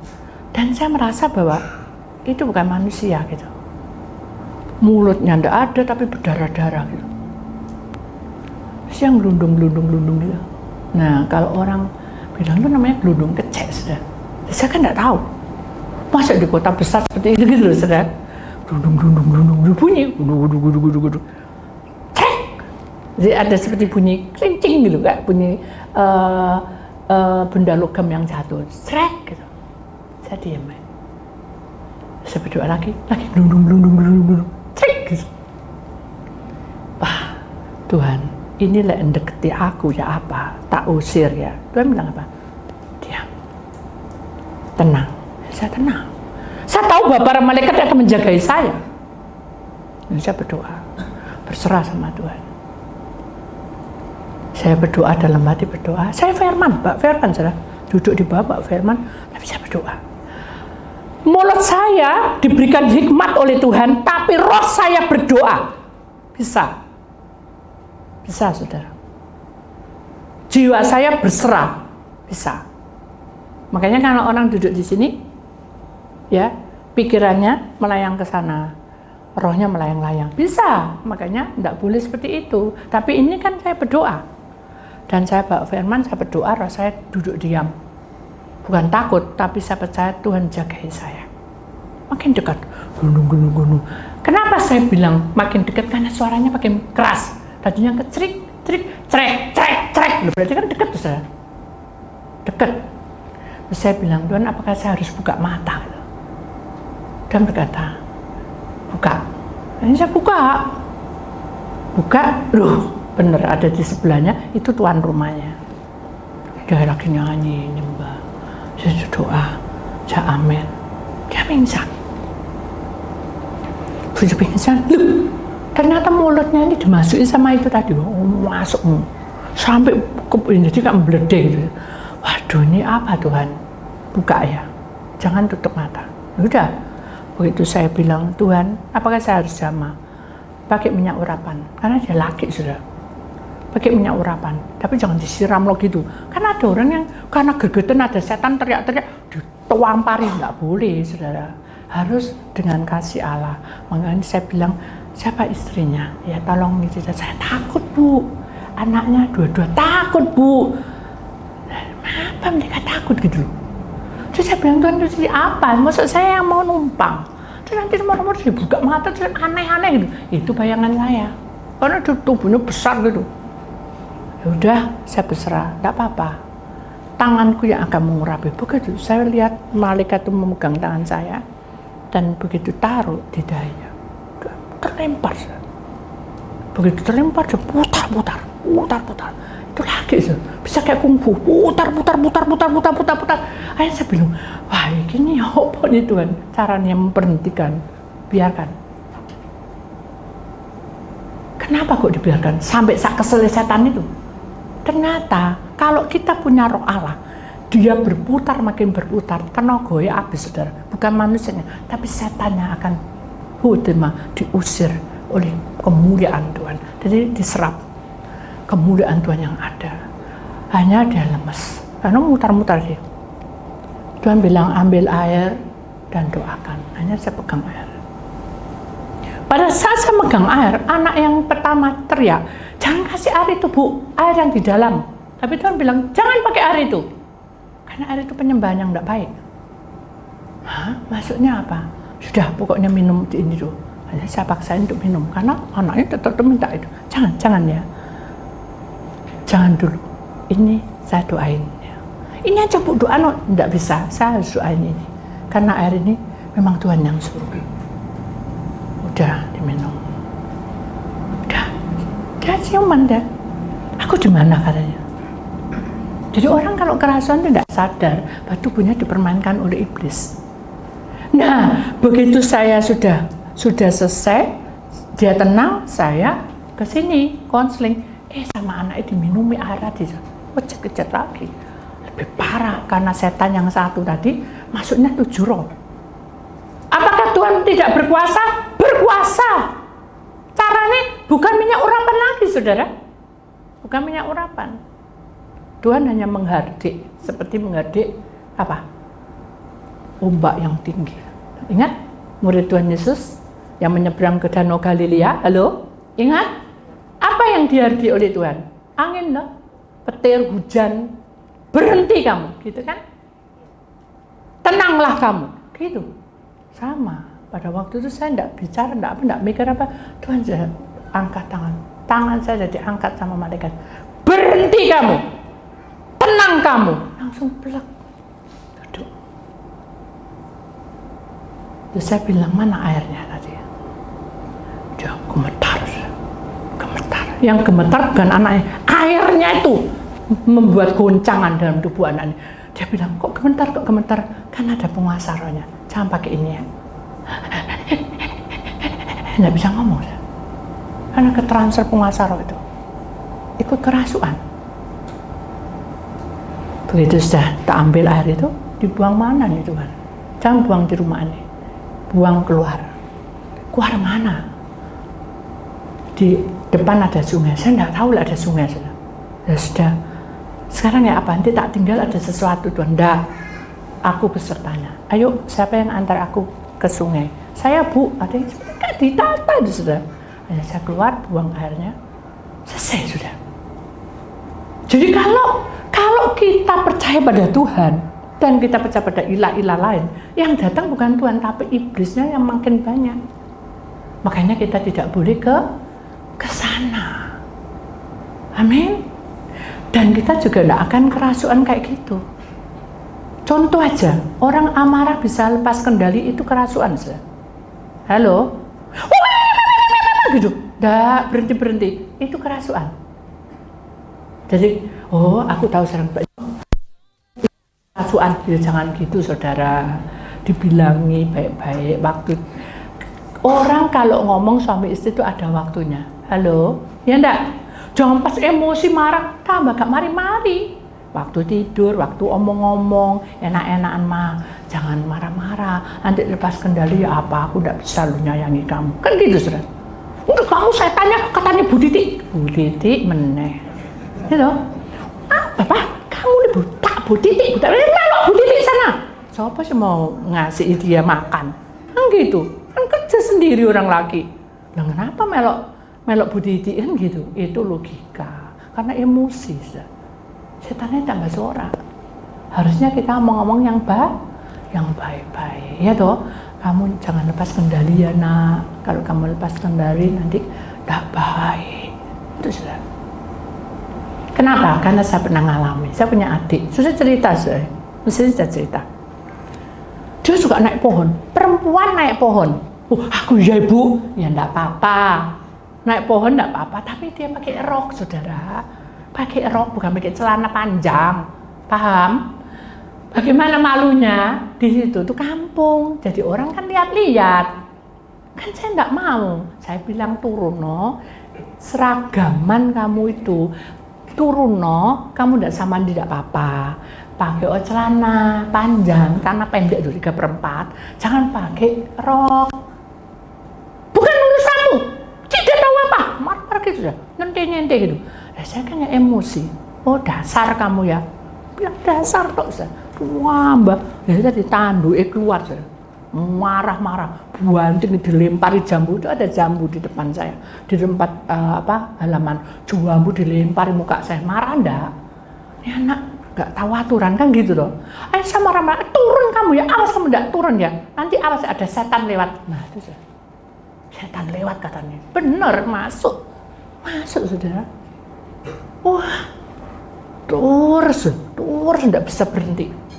Dan saya merasa bahwa itu bukan manusia gitu, mulutnya nggak ada tapi berdarah-darah gitu, yang gelundung gitu. Nah kalau orang bilang itu namanya gelundung kecek, saudara. Saya kan nggak tahu, masa di kota besar seperti itu gitu loh, saudara. Gelundung bunyi, gudu. Cek, jadi ada seperti bunyi klincing gitu, kayak bunyi benda logam yang jatuh, srek gitu. Saya diam. Saya berdoa lagi blundung, srek gitu. Wah, Tuhan, ini lek ndeketi aku ya apa? Tak usir ya. Tuhan bilang apa? Diam. Tenang. Saya tenang. Saya tahu para malaikat akan menjagai saya. Dan saya berdoa, berserah sama Tuhan. Saya berdoa dalam hati berdoa. Saya Firman, Pak Firman, saudara. Duduk di bawah Pak Firman, tapi saya berdoa. Mulut saya diberikan hikmat oleh Tuhan, tapi roh saya berdoa. Bisa, saudara. Jiwa saya berserah, bisa. Makanya kalau orang duduk di sini, ya, pikirannya melayang ke sana, rohnya melayang-layang. Bisa, makanya tidak boleh seperti itu. Tapi ini kan saya berdoa. Dan saya Pak Firman, saya berdoa, roh saya duduk diam. Bukan takut, tapi saya percaya Tuhan jagai saya. Makin dekat, gunung. Kenapa saya bilang makin dekat? Karena suaranya makin keras. Tadinya kecrik, crek. Berarti kan dekat tuh saya. Dekat. Terus saya bilang, Tuhan, apakah saya harus buka mata? Dan berkata, buka. Ini saya buka, loh, bener ada di sebelahnya, itu tuan rumahnya. Dia lagi nyanyi, nyembah. Saya doa, saya amin. Dia pingsan. Dia pingsan, loh, ternyata mulutnya ini dimasukin sama itu tadi. Masuk, sampai jadi kan meledek gitu. Waduh, ini apa Tuhan? Buka ya, jangan tutup mata. Udah. Begitu saya bilang, Tuhan, apakah saya harus jama? Pakai minyak urapan, karena dia laki sudah. Pakai minyak urapan, tapi jangan disiram lo gitu. Karena ada orang yang karena gegetan ada setan teriak-teriak, dituampari, nggak boleh, saudara. Harus dengan kasih Allah. Makanya saya bilang, siapa istrinya? Ya tolong nih, saya takut Bu. Anaknya dua-dua takut Bu. Apa mereka takut gitu? Terus saya bilang, Tuhan itu apa? Maksud saya yang mau numpang. Terus nanti nomor dibuka mata, terus aneh-aneh gitu. Itu bayangan saya. Karena tubuhnya besar gitu. Ya udah, saya berserah, tidak apa-apa. Tanganku yang akan mengurapi. Begitu saya lihat malaikat itu memegang tangan saya, dan begitu taruh di daya, terlempar. Begitu terlempar, dia putar. Itu lagi bisa kayak kungfu, putar. Akhirnya saya bilang, wah ini apa nih Tuhan? Caranya memberhentikan, biarkan. Kenapa kok dibiarkan sampai sak kesel setan itu? Ternyata kalau kita punya roh Allah, dia makin berputar, tenaga habis saudara, bukan manusianya, tapi setannya akan diusir oleh kemuliaan Tuhan. Jadi diserap kemuliaan Tuhan yang ada. Hanya dia lemes, karena mutar-mutar dia. Tuhan bilang ambil air dan doakan. Hanya saya pegang air. Pada saat saya megang air, anak yang pertama teriak, jangan kasih air itu Bu, air yang di dalam. Tapi Tuhan bilang, jangan pakai air itu. Karena air itu penyembahan yang tidak baik. Hah? Maksudnya apa? Sudah, pokoknya minum ini tuh. Hanya saya paksain untuk minum, karena anaknya tetap minta itu. Jangan ya. Jangan dulu. Ini saya doain. Ya. Ini aja Bu, doa tidak bisa. Saya harus doain ini. Karena air ini memang Tuhan yang suruh. Udah diminum. Udah. Dia ciuman deh. Aku di mana katanya. Jadi orang kalau kerasuan tidak sadar bahwa tubuhnya dipermainkan oleh iblis. Nah, begitu saya sudah selesai, dia tenang, saya ke sini konseling. Sama anaknya diminumi air tadi, kecet lagi. Lebih parah karena setan yang satu tadi masuknya 7 roh. Apakah Tuhan tidak berkuasa? Berkuasa. Caranya bukan minyak urapan lagi, saudara. Bukan minyak urapan. Tuhan hanya menghardik, seperti menghardik apa? Ombak yang tinggi. Ingat murid Tuhan Yesus yang menyeberang ke Danau Galilea? Halo? Ingat? Apa yang dihardik oleh Tuhan? Angin loh, petir, hujan. Berhenti kamu, gitu kan? Tenanglah kamu, gitu. Sama. Pada waktu itu saya tidak bicara, tidak mikir apa. Tuhan saya angkat tangan saya diangkat sama malaikat. Berhenti kamu, tenang kamu. Langsung plek. Duduk. Terus saya bilang, mana airnya tadi? Dia gemetar. Yang gemetar bukan anaknya, airnya itu membuat goncangan dalam tubuh anaknya. Dia bilang, kok gemetar? Kan ada penguasa rohnya. Jangan pakai ini ya. Nggak bisa ngomong. Karena ketransfer penguasa roh itu. Ikut kerasukan. Begitu sudah tak ambil air itu, dibuang mana nih Tuhan? Jangan buang di rumah ini. Buang keluar. Keluar mana? Di depan ada sungai. Saya nggak tahu lah ada sungai. Ya sudah. Sekarang ya apa? Nanti tak tinggal ada sesuatu Tuhan. Nggak. Aku besertanya. Ayo, siapa yang antar aku ke sungai? Saya Bu. Ada yang ditata itu sudah. Hanya saya keluar, buang airnya. Selesai sudah. Jadi kalau kita percaya pada Tuhan dan kita percaya pada ilah-ilah lain, yang datang bukan Tuhan tapi iblisnya yang makin banyak. Makanya kita tidak boleh ke sana. Amin. Dan kita juga tidak akan kerasukan kayak gitu. Contoh aja, orang amarah bisa lepas kendali itu kerasukan. Halo? Gitu. Nggak berhenti. Itu kerasukan. Jadi, oh aku tahu sekarang kerasukan. Ya, jangan gitu saudara. Dibilangi baik-baik waktu. Orang kalau ngomong suami istri itu ada waktunya. Halo? Ya enggak? Jangan pas emosi marah, tambah gak mari-mari. Waktu tidur, waktu omong-omong, enak-enakan mah. Jangan marah-marah. Nanti lepas kendali ya apa, aku enggak bisa lu nyayangi kamu. Kan gitu saudara. Untuk kamu saya tanya, katanya Bu Titi meneh. Gitu. Bapak, kamu nih Bu Titi melok Bu Titi sana. Siapa sih mau ngasih dia makan? Kan gitu. Kan kerja sendiri orang laki. Nah, kenapa melok Bu Titi kan gitu? Itu logika. Karena emosi. Setannya tambah suara. Harusnya kita ngomong yang baik-baik. Ya toh? Kamu jangan lepas kendali ya nak. Kalau kamu lepas kendali nanti tidak baik. Itu sudah. Kenapa? Karena saya pernah ngalami. Saya punya adik. Sudah cerita saya. Mesti saya cerita. Dia suka naik pohon. Perempuan naik pohon. Aku ya ibu. Ya enggak apa-apa. Naik pohon enggak apa-apa. Tapi dia pakai rok saudara. Pakai rok bukan pakai celana panjang. Paham? Bagaimana malunya di situ tuh kampung, jadi orang kan lihat-lihat. Kan saya enggak mau. Saya bilang turun no, seragaman kamu itu turun no, kamu enggak sama tidak apa-apa. Pakai celana panjang, celana pendek 3/4, jangan pakai rok. Bukan urusanmu. Tidak tahu apa, marah gitu ya, nyente gitu. Saya kan emosi. Oh dasar kamu ya, bilang dasar kok saya. Wah mbak, ya tadi tanduke keluar saya. Marah-marah, banting dilempari jambu. Itu ada jambu di depan saya, di tempat halaman. Jambu dilempari muka saya. Marah enggak? Ini anak nggak tahu aturan kan gitu loh. Ayo saya marah-marah, turun kamu ya, awas kamu enggak turun ya. Nanti awas ada setan lewat. Nah itu saya. Setan lewat katanya. Bener masuk saudara. Wah, terus enggak bisa berhenti.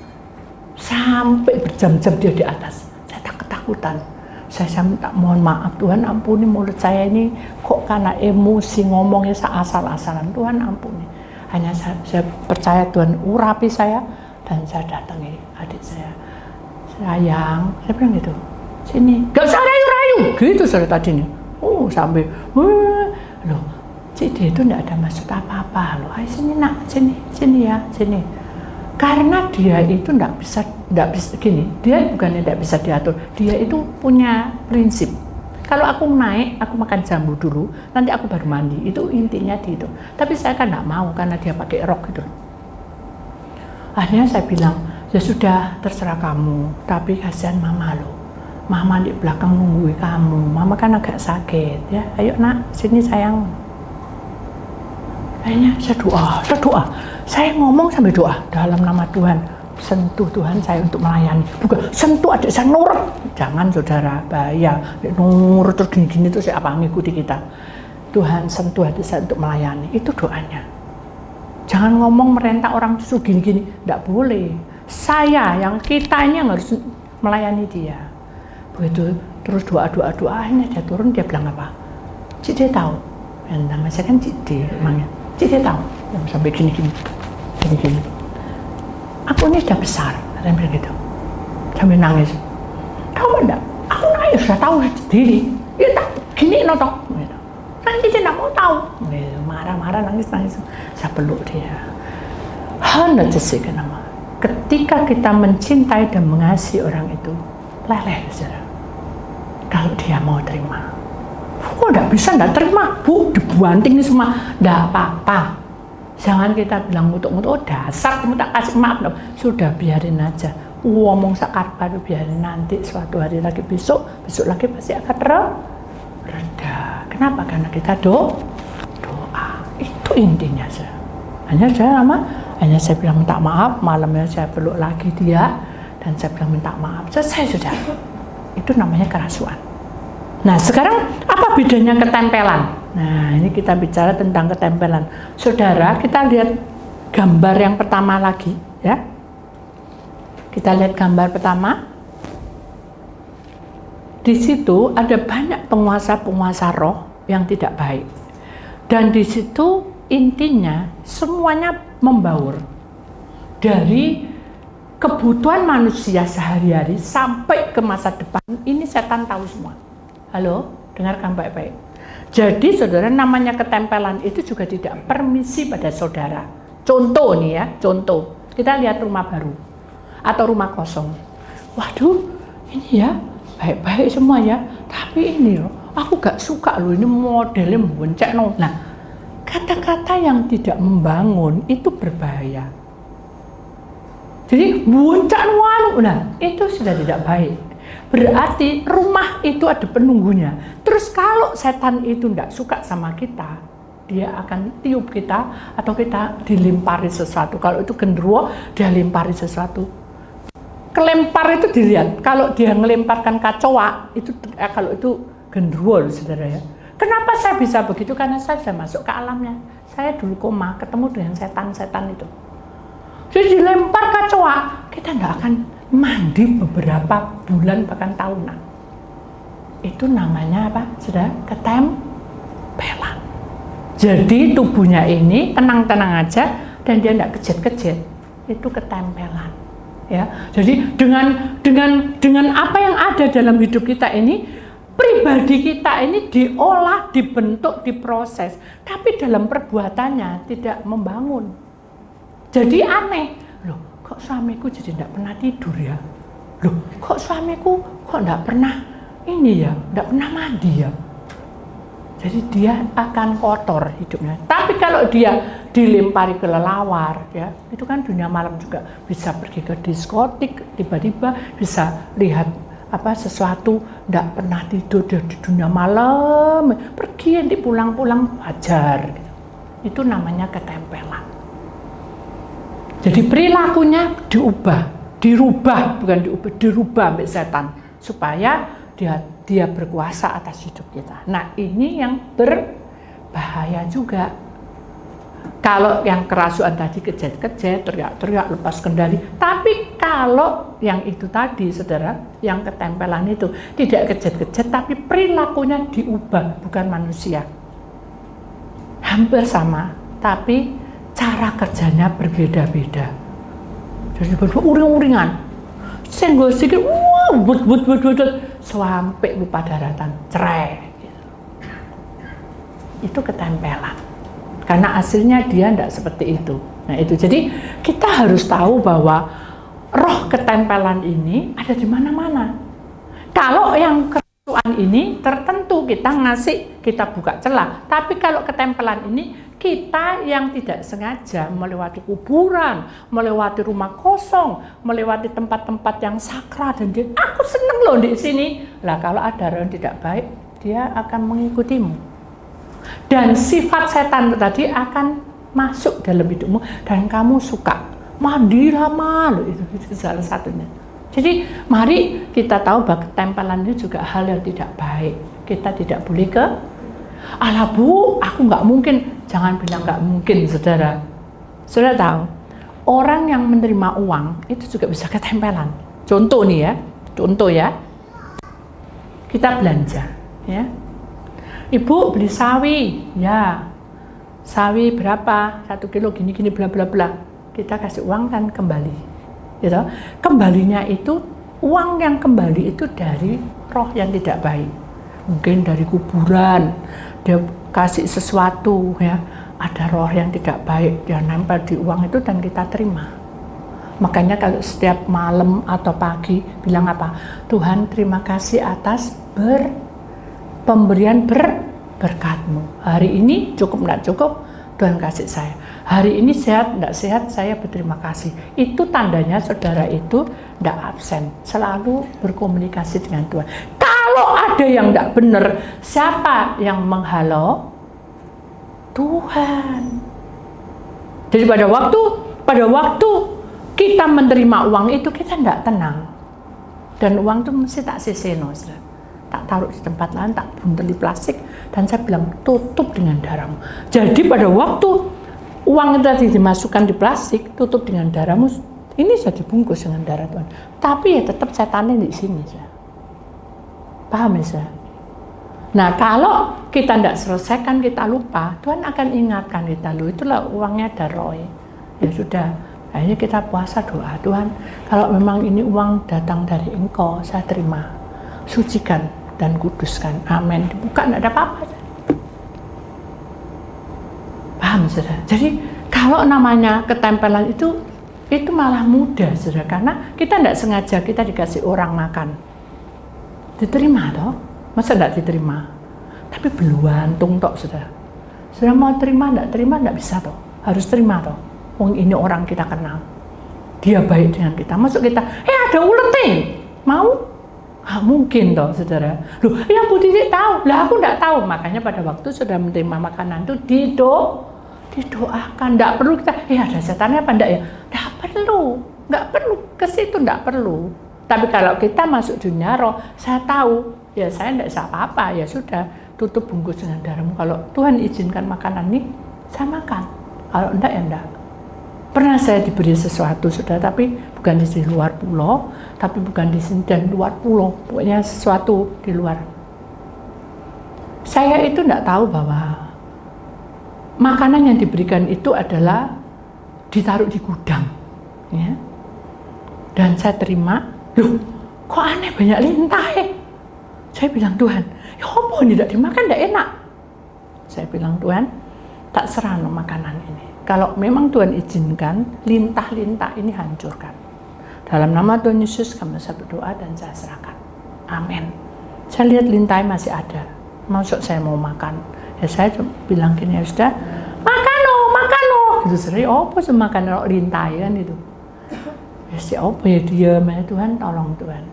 Sampai berjam-jam dia di atas. Saya tak ketakutan. Saya minta mohon maaf Tuhan, ampuni mulut saya ini kok karena emosi ngomongnya asal-asalan. Tuhan ampuni. Hanya saya percaya Tuhan urapi saya dan saya datangi adik saya. Sayang, saya bilang gitu. Sini, gak usah rayu-rayu. Gitu saya tadi nih. Sampai loh, Cik dia itu enggak ada maksud apa-apa loh. Ayo sini nak, sini ya, sini. Karena dia itu enggak bisa gini, dia bukannya enggak bisa diatur, dia itu punya prinsip. Kalau aku naik, aku makan jambu dulu, nanti aku baru mandi, itu intinya di itu. Tapi saya kan enggak mau karena dia pakai rok gitu. Akhirnya saya bilang, ya sudah terserah kamu, tapi kasihan mama loh. Mama di belakang nungguin kamu, mama kan agak sakit ya. Ayo nak, sini sayang. Akhirnya saya doa. Saya ngomong sampai doa dalam nama Tuhan. Sentuh Tuhan saya untuk melayani. Bukan sentuh adik saya nurut. Jangan saudara, bahaya. Nurut terus gini-gini tuh saya apa ngikuti kita. Tuhan sentuh hati saya untuk melayani. Itu doanya. Jangan ngomong merintah orang suruh gini-gini, tidak boleh. Saya yang kitanya harus melayani dia. Begitu terus doa-doa akhirnya dia turun, dia bilang apa? Cik dia tahu, yang nama saya kan Cik D, emangnya. Cik dia tahu, yang sampai gini-gini. Aku ini sudah besar, saya bilang gitu. Sambil nangis. Tahu enggak? Aku nangis sudah tahu sendiri. Ya tak gini notok. Gitu. Kan Cik tidak mau tahu. Gitu. Marah-marah, nangis. Saya peluk dia. Nama. Ketika kita mencintai dan mengasihi orang itu, leleh saudara. Kalau dia mau terima. Kok enggak bisa enggak terima? Bu, dibuanting ini semua. Enggak apa-apa. Jangan kita bilang ngutuk-ngutuk, oh dasar kamu tak kasih maaf. Sudah biarin aja. Ngomong sakar baru biarin, nanti suatu hari lagi besok lagi pasti akan reda. Kenapa? Karena kita doa. Itu intinya saja. Hanya saya bilang minta maaf, malamnya saya peluk lagi dia dan saya bilang minta maaf. Selesai sudah. Itu namanya kerasuan. Nah, sekarang apa bedanya ketempelan? Nah, ini kita bicara tentang ketempelan. Saudara, kita lihat gambar yang pertama lagi, ya. Kita lihat gambar pertama. Di situ ada banyak penguasa-penguasa roh yang tidak baik. Dan di situ intinya semuanya membaur. Dari kebutuhan manusia sehari-hari sampai ke masa depan, ini setan tahu semua. Halo, dengarkan baik-baik. Jadi saudara, namanya ketempelan itu juga tidak permisi pada saudara. Contoh nih ya, contoh. Kita lihat rumah baru atau rumah kosong. Waduh, ini ya baik-baik semua ya. Tapi ini loh, aku gak suka loh ini modelnya boncek no. Nah, kata-kata yang tidak membangun itu berbahaya. Jadi boncek no, nah itu sudah tidak baik. Berarti rumah itu ada penunggunya. Terus kalau setan itu tidak suka sama kita, dia akan tiup kita atau kita dilempari sesuatu. Kalau itu genderuwo, dia lempari sesuatu. Kelempar itu dilihat. Kalau dia melemparkan kacoa, itu kalau itu genderuwo, saudara ya. Kenapa saya bisa begitu? Karena saya bisa masuk ke alamnya. Saya dulu koma, ketemu dengan setan-setan itu. Jadi dilempar kacoa, kita tidak akan mandi beberapa bulan bahkan tahunan. Itu namanya apa? Sudah ketempelan. Jadi tubuhnya ini tenang-tenang aja dan dia tidak kejet-kejet. Itu ketempelan. Ya. Jadi dengan apa yang ada dalam hidup kita ini, pribadi kita ini diolah, dibentuk, diproses, tapi dalam perbuatannya tidak membangun. Jadi aneh. Loh, kok suamiku jadi tidak pernah tidur ya? Loh, kok suamiku kok tidak pernah ini ya, tidak pernah mandi ya? Jadi dia akan kotor hidupnya. Tapi kalau dia dilempari kelelawar, ya, itu kan dunia malam juga. Bisa pergi ke diskotik, tiba-tiba bisa lihat apa sesuatu, tidak pernah tidur dia di dunia malam, pergi nanti pulang-pulang wajar. Gitu. Itu namanya ketempelan. Jadi perilakunya dirubah oleh setan supaya dia berkuasa atas hidup kita. Nah, ini yang berbahaya juga. Kalau yang kerasuan tadi kejet-kejet, teriak-teriak, lepas kendali. Tapi kalau yang itu tadi, saudara, yang ketempelan itu tidak kejet-kejet, tapi perilakunya diubah, bukan manusia. Hampir sama, tapi cara kerjanya berbeda-beda. Jadi uring-uringan, senggol sedikit, wah, but, sampai lupa daratan, cerai. Gitu. Itu ketempelan. Karena aslinya dia tidak seperti itu. Nah itu, jadi kita harus tahu bahwa roh ketempelan ini ada di mana-mana. Kalau yang kerasuan ini tertentu kita ngasih, kita buka celah. Tapi kalau ketempelan ini kita yang tidak sengaja melewati kuburan, melewati rumah kosong, melewati tempat-tempat yang sakral dan dia, aku seneng loh di sini. Lah kalau ada orang tidak baik, dia akan mengikutimu. Dan sifat setan tadi akan masuk dalam hidupmu dan kamu suka mandi lama loh, itu salah satunya. Jadi mari kita tahu bahwa ketempelan itu juga hal yang tidak baik. Kita tidak boleh alah bu, aku nggak mungkin. Jangan bilang nggak mungkin, saudara. Sudah tahu, orang yang menerima uang itu juga bisa ketempelan. Contoh nih ya, contoh ya. Kita belanja, ya. Ibu beli sawi, ya. Sawi berapa? 1 kilo gini-gini bla bla bla. Kita kasih uang kan kembali. Gitu. Kembalinya itu, uang yang kembali itu dari roh yang tidak baik. Mungkin dari kuburan, dia kasih sesuatu ya. Ada roh yang tidak baik, dia nempel di uang itu dan kita terima. Makanya kalau setiap malam atau pagi bilang apa? Tuhan terima kasih atas pemberian berkatmu. Hari ini cukup enggak cukup, Tuhan kasih saya. Hari ini sehat enggak sehat, saya berterima kasih. Itu tandanya saudara itu enggak absen, selalu berkomunikasi dengan Tuhan. Kalau ada yang enggak benar, siapa yang menghalau? Tuhan. Jadi pada waktu kita menerima uang itu, kita tidak tenang. Dan uang itu mesti tak siseno, tak taruh di tempat lain, tak buntel di plastik. Dan saya bilang, tutup dengan darahmu. Jadi pada waktu uang itu tadi dimasukkan di plastik, tutup dengan darahmu, ini sudah dibungkus dengan darah Tuhan. Tapi ya tetap setannya di sini. Paham ya? Nah, kalau kita tidak selesaikan, kita lupa, Tuhan akan ingatkan kita, loh itulah uangnya Daroe. Ya sudah, akhirnya kita puasa doa, Tuhan, kalau memang ini uang datang dari Engkau, saya terima, sucikan dan kuduskan, amin. Dibuka, tidak ada apa-apa. Paham, saudara? Jadi, kalau namanya ketempelan itu malah mudah, saudara, karena kita tidak sengaja, kita dikasih orang makan. Diterima, toh? Masa tidak diterima? Tapi beluan, tungtok, saudara. Saudara mau terima, tidak bisa, toh. Harus terima, toh. Wong ini orang kita kenal. Dia baik dengan kita. Masuk kita, ada uletnya. Mau? Mungkin, toh, saudara. Loh, ya Bu Titik tahu. Lah, aku tidak tahu. Makanya pada waktu sudah menerima makanan itu, didoakan. Tidak perlu kita, ada setannya apa enggak ya? Tidak perlu. Nggak perlu. Ke situ tidak perlu. Tapi kalau kita masuk dunia roh, saya tahu, ya saya tidak bisa apa-apa, ya sudah, tutup bungkus dengan darahmu. Kalau Tuhan izinkan makanan ini, saya makan. Kalau enggak, ya enggak. Pernah saya diberi sesuatu, sudah, tapi bukan di luar pulau, tapi bukan di sini dan luar pulau, pokoknya sesuatu di luar. Saya itu enggak tahu bahwa makanan yang diberikan itu adalah ditaruh di gudang. Ya. Dan saya terima, loh, kok aneh banyak lintah ya? Saya bilang, Tuhan, ya apa ini tidak dimakan, tidak enak. Saya bilang, Tuhan, tak serah makanan ini. Kalau memang Tuhan izinkan, lintah-lintah ini hancurkan. Dalam nama Tuhan Yesus, kami saya berdoa dan saya serahkan. Amin. Saya lihat lintah masih ada. Masuk saya mau makan. Ya saya bilang gini, ya sudah, makan loh. Itu sering, apa sih makan lintah kan itu. Ya siapa ya dia, Tuhan tolong Tuhan.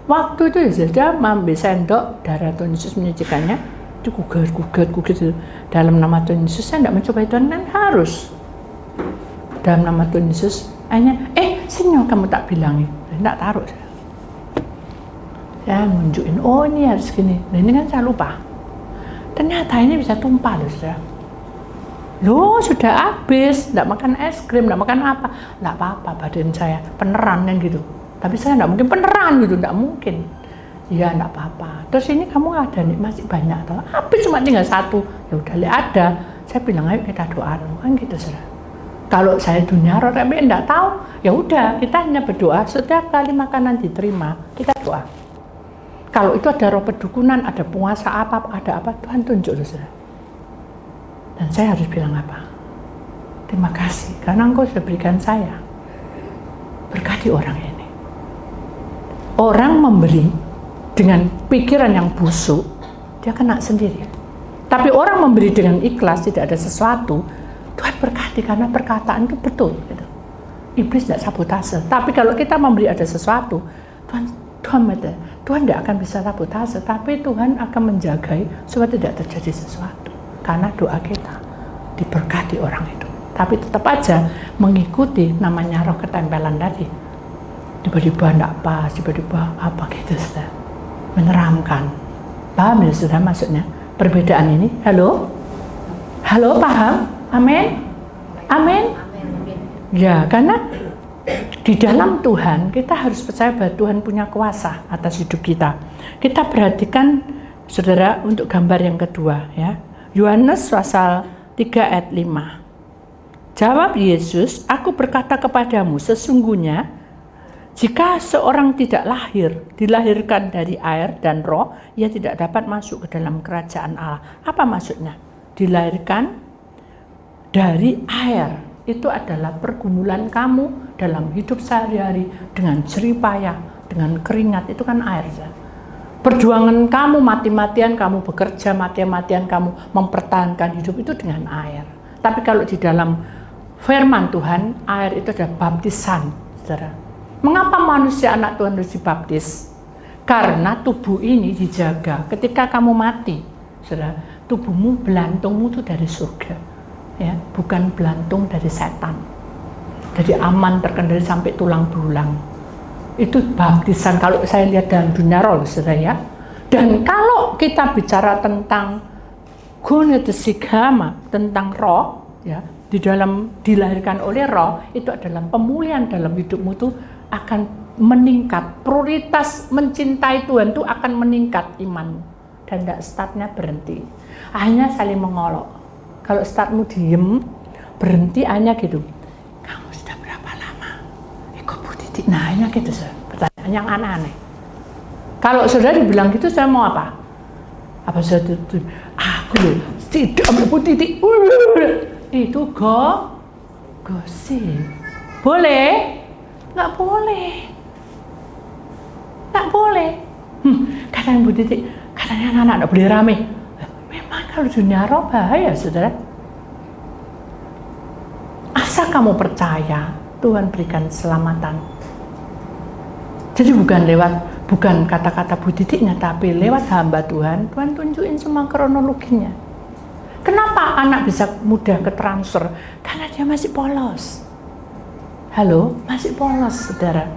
Waktu itu ya sudah ambil sendok, darah Tuhan Yesus menyajikannya, itu gugat dalam nama Tuhan Yesus. Saya tidak mencoba Tuhan, kan harus dalam nama Tuhan Yesus. Hanya senyum kamu tak bilangi, tidak taruh saya. Saya nunjukin, oh ini harus gini. Nah ini kan saya lupa. Ternyata ini bisa tumpah loh saudara. Loh sudah habis, tidak makan es krim, tidak makan apa, tidak apa-apa badan saya peneran kan gitu. Tapi saya tidak mungkin peneran gitu, tidak mungkin. Ya tidak apa-apa. Terus ini kamu ada nih masih banyak atau habis cuma tinggal satu. Ya udah ada. Saya bilang ayo kita doa kan gitu saudara. Kalau saya dunia roh tapi tidak tahu, ya udah kita hanya berdoa setiap kali makanan diterima kita doa. Kalau itu ada roh pedukunan, ada puasa apa, ada apa, Tuhan tunjuk saudara. Dan saya harus bilang apa? Terima kasih, karena Engkau sudah berikan saya. Berkati orang ini. Orang memberi dengan pikiran yang busuk, dia kena sendiri. Tapi orang memberi dengan ikhlas, tidak ada sesuatu, Tuhan berkati karena perkataan itu betul. Gitu. Iblis tidak sabotase. Tapi kalau kita memberi ada sesuatu, Tuhan tidak akan bisa sabotase, tapi Tuhan akan menjagai supaya tidak terjadi sesuatu. Karena doa kita diberkati orang itu. Tapi tetap aja mengikuti namanya roh ketempelan tadi. Tiba-tiba tidak pas, tiba-tiba apa gitu sudah. Menyeramkan. Paham ya sudah maksudnya? Perbedaan ini. Halo? Halo paham? Amin? Amin? Ya, karena di dalam Tuhan kita harus percaya bahwa Tuhan punya kuasa atas hidup kita. Kita perhatikan saudara untuk gambar yang kedua ya. Yohanes pasal 3 ayat 5. Jawab Yesus, aku berkata kepadamu, sesungguhnya jika seorang tidak dilahirkan dari air dan roh, ia tidak dapat masuk ke dalam kerajaan Allah. Apa maksudnya? Dilahirkan dari air. Itu adalah pergumulan kamu dalam hidup sehari-hari dengan jerih payah, dengan keringat, itu kan air. Perjuangan kamu mati-matian, kamu bekerja mati-matian, kamu mempertahankan hidup itu dengan air. Tapi kalau di dalam firman Tuhan, air itu adalah baptisan, saudara. Mengapa manusia anak Tuhan harus dibaptis? Karena tubuh ini dijaga. Ketika kamu mati, saudara, tubuhmu, belantungmu itu dari surga. Ya, bukan belantung dari setan. Jadi aman, terkendali sampai tulang belulang. Itu baptisan kalau saya lihat dalam dunia roh, saudara ya. Dan kalau kita bicara tentang Gonetesigama, tentang roh, ya, di dalam dilahirkan oleh roh, itu adalah pemulihan dalam hidupmu itu akan meningkat. Prioritas mencintai Tuhan itu akan meningkat imanmu. Dan tidak startnya berhenti. Hanya saling mengolok. Kalau startmu diem, berhenti hanya gitu. Kamu sudah berapa lama ikut Bu Titi? Nah, hanya gitu, pertanyaan yang aneh-aneh. Kalau saudara dibilang gitu, saya mau apa? Apa saudara itu? Aku loh, tidak ambil Bu Titi. Itu gosip. Boleh? Nggak boleh. Nggak boleh. Katanya Bu Titi, katanya anak-anak boleh rame. Memang kalau dunia roh bahaya, saudara. Asal kamu percaya, Tuhan berikan keselamatan. Jadi bukan kata-kata Bu Titiknya, tapi lewat hamba Tuhan, Tuhan tunjukin semua kronologinya. Kenapa anak bisa mudah ketransfer? Karena dia masih polos. Halo, masih polos, saudara.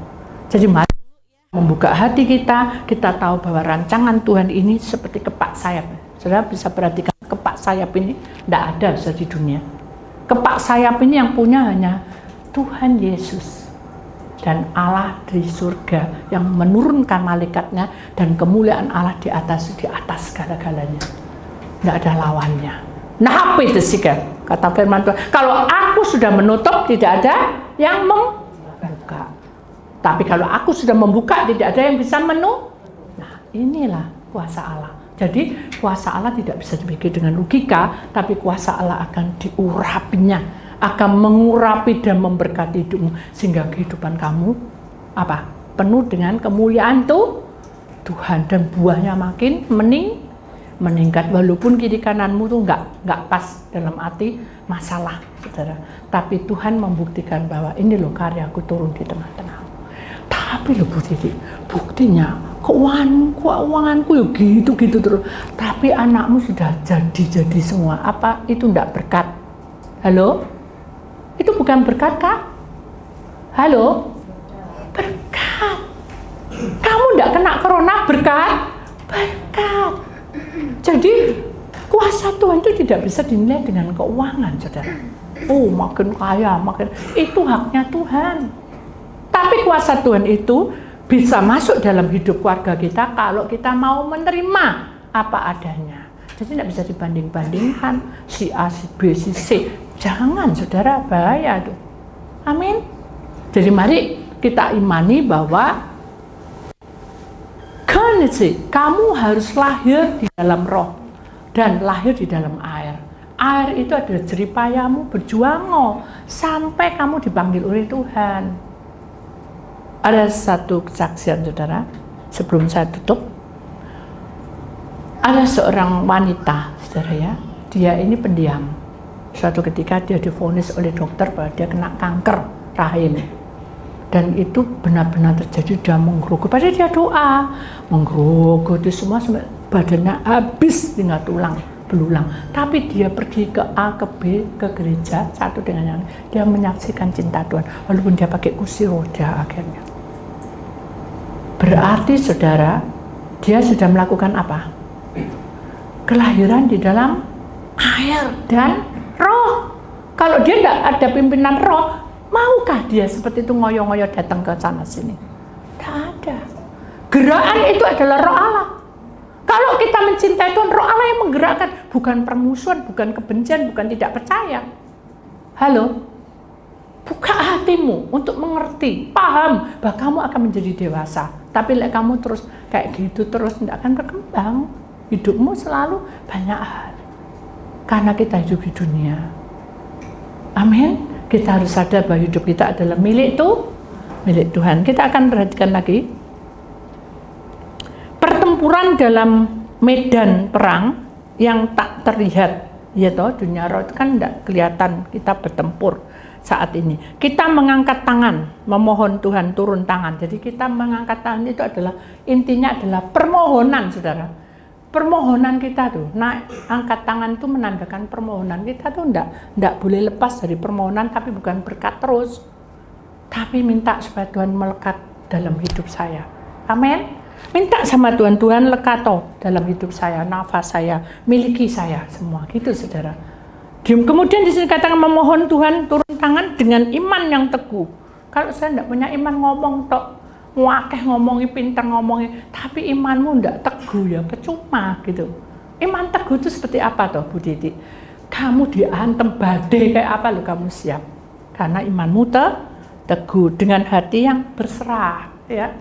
Jadi mari membuka hati kita tahu bahwa rancangan Tuhan ini seperti kepak sayap. Saudara bisa perhatikan kepak sayap ini tidak ada di dunia. Kepak sayap ini yang punya hanya Tuhan Yesus dan Allah di surga yang menurunkan malaikatnya dan kemuliaan Allah di atas segala-galanya. Tidak ada lawannya. Nah, apa itu sih kata firman Tuhan? Kalau aku sudah menutup, tidak ada yang membuka. Tapi kalau aku sudah membuka, tidak ada yang bisa Nah, inilah kuasa Allah. Jadi kuasa Allah tidak bisa dipikir dengan logika, tapi kuasa Allah akan diurapinya, akan mengurapi dan memberkati hidupmu sehingga kehidupan kamu apa? Penuh dengan kemuliaan Tuhan dan buahnya makin meningkat walaupun kiri kananmu tuh nggak pas dalam arti masalah, saudara. Tapi Tuhan membuktikan bahwa ini loh karyaku turun di tengah-tengah. Tapi loh Bu Titi, buktinya keuanganku ya gitu terus. Tapi anakmu sudah jadi semua. Apa itu enggak berkat? Halo? Itu bukan berkat, Kak? Halo? Berkat. Kamu enggak kena corona, berkat? Berkat. Jadi kuasa Tuhan itu tidak bisa dinilai dengan keuangan, saudara. Oh, makin kaya, itu haknya Tuhan. Tapi kuasa Tuhan itu bisa masuk dalam hidup keluarga kita kalau kita mau menerima apa adanya. Jadi tidak bisa dibanding-bandingkan si A, si B, si C. Jangan, saudara, bahaya tuh. Amin. Jadi mari kita imani bahwa kamu harus lahir di dalam roh dan lahir di dalam air. Air itu adalah jerih payahmu berjuang sampai kamu dipanggil oleh Tuhan. Ada satu kesaksian, saudara, sebelum saya tutup. Ada seorang wanita, saudara ya, dia ini pendiam. Suatu ketika dia divonis oleh dokter bahwa dia kena kanker rahim. Dan itu benar-benar terjadi, dia menggerugut. Padahal dia doa, menggerugut itu semua sampai badannya habis tinggal tulang belulang. Tapi dia pergi ke A, ke B, ke gereja, satu dengan yang lain. Dia menyaksikan cinta Tuhan, walaupun dia pakai kursi roda akhirnya. Berarti, saudara, dia sudah melakukan apa? Kelahiran di dalam air dan roh. Kalau dia tidak ada pimpinan roh, Maukah dia seperti itu ngoyo-ngoyo datang ke sana sini? Tidak ada. Gerakan itu adalah Roh Allah. Kalau kita mencintai Tuhan, Roh Allah yang menggerakkan, bukan permusuhan, bukan kebencian, bukan tidak percaya. Halo? Buka hatimu untuk mengerti, paham bahwa kamu akan menjadi dewasa. Tapi kalau kamu terus kayak gitu terus tidak akan berkembang. Hidupmu selalu banyak hal. Karena kita hidup di dunia. Amin. Kita harus sadar bahwa hidup kita adalah milik Tuhan. Kita akan perhatikan lagi. Pertempuran dalam medan perang yang tak terlihat, ya toh, dunia roh itu kan tidak kelihatan kita bertempur saat ini. Kita mengangkat tangan, memohon Tuhan turun tangan. Jadi kita mengangkat tangan itu adalah intinya adalah permohonan, saudara. Permohonan kita tuh, nah angkat tangan itu menandakan permohonan kita tuh enggak boleh lepas dari permohonan, tapi bukan berkat terus, tapi minta supaya Tuhan melekat dalam hidup saya. Amin. Minta sama Tuhan, Tuhan lekato dalam hidup saya, nafas saya, miliki saya semua, gitu saudara. Kemudian di sini katakan memohon Tuhan turun tangan dengan iman yang teguh. Kalau saya tidak punya iman ngomong tok, wakeh ngomongi, pintar ngomongi, tapi imanmu tidak teguh ya percuma gitu. Iman teguh itu seperti apa toh Bu Diti? Kamu diantem badai kayak apa lo kamu siap? Karena imanmu teguh dengan hati yang berserah, ya.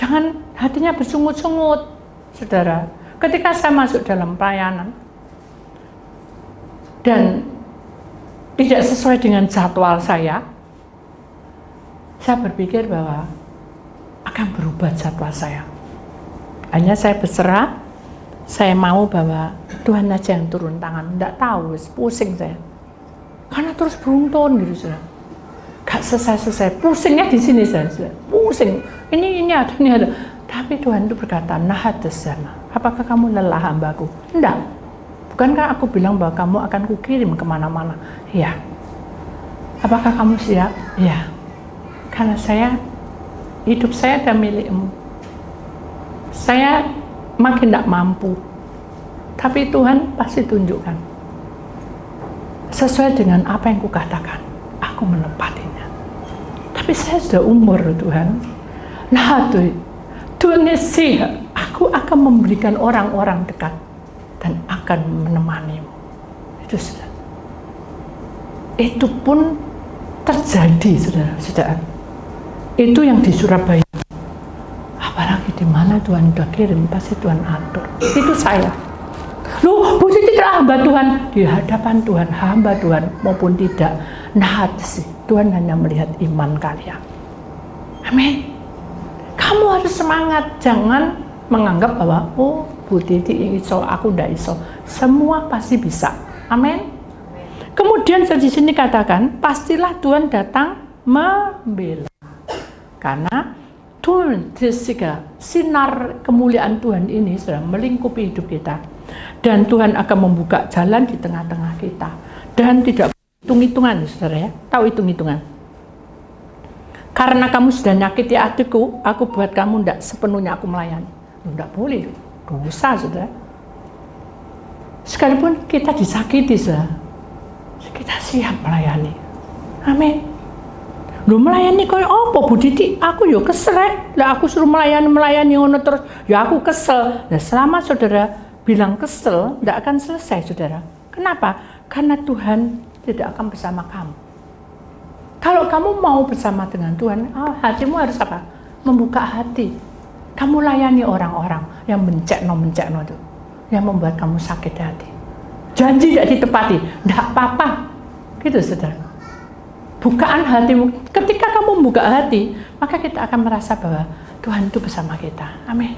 Jangan hatinya bersungut-sungut, saudara. Ketika saya masuk dalam pelayanan dan tidak sesuai dengan jadwal saya berpikir bahwa akan berubah jadwal saya. Hanya saya berserah, saya mau bahwa Tuhan aja yang turun tangan. Tidak tahu, pusing saya. Karena terus beruntun gitu, saudara. Gak selesai-selesai, pusingnya di sini saya, pusing. Ini ada. Tapi Tuhan itu berkata, Nahadasana, apakah kamu lelah hambaku? Enggak. Bukankah aku bilang bahwa kamu akan kukirim kemana-mana? Ya. Apakah kamu siap? Ya. Karena hidup saya adalah milikmu. Saya makin tidak mampu. Tapi Tuhan pasti tunjukkan. Sesuai dengan apa yang kukatakan, aku menepatinya. Tapi saya sudah umur Tuhan. Nah Tuhan sih, aku akan memberikan orang-orang dekat dan akan menemanimu. Itu sudah. Itu pun terjadi, saudara. Itu yang di Surabaya. Apalagi di mana Tuhan udah kirim, pasti Tuhan atur. Itu saya. Loh, Bu Siti hamba Tuhan di hadapan Tuhan, hamba Tuhan maupun tidak. Nah, sih Tuhan hanya melihat iman kalian. Amin. Kamu harus semangat, jangan menganggap bahwa Bu Titi iso, aku ndak iso. Semua pasti bisa. Amin. Kemudian di sini katakan, pastilah Tuhan datang membela. Karena Tuhan, sinar kemuliaan Tuhan ini sudah melingkupi hidup kita. Dan Tuhan akan membuka jalan di tengah-tengah kita. Dan tidak hitung-hitungan, saudara ya. Tahu hitung-hitungan. Karena kamu sudah nyakiti hatiku, aku buat kamu tidak sepenuhnya aku melayani. Tidak boleh, dosa, saudara. Sekalipun kita disakiti, saudara, kita siap melayani. Amin. Lu melayani kau apa Bu Diti? Aku yo kesel lah, aku suruh melayani ngono terus, ya aku kesel. Nah, selama saudara bilang kesel, tidak akan selesai, saudara. Kenapa? Karena Tuhan tidak akan bersama kamu. Kalau kamu mau bersama dengan Tuhan, hatimu harus apa? Membuka hati. Kamu layani orang-orang yang mencekno itu, yang membuat kamu sakit hati. Janji tidak ditepati, tidak apa-apa, gitu saudara. Bukaan hatimu. Ketika kamu membuka hati, maka kita akan merasa bahwa Tuhan itu bersama kita. Amin.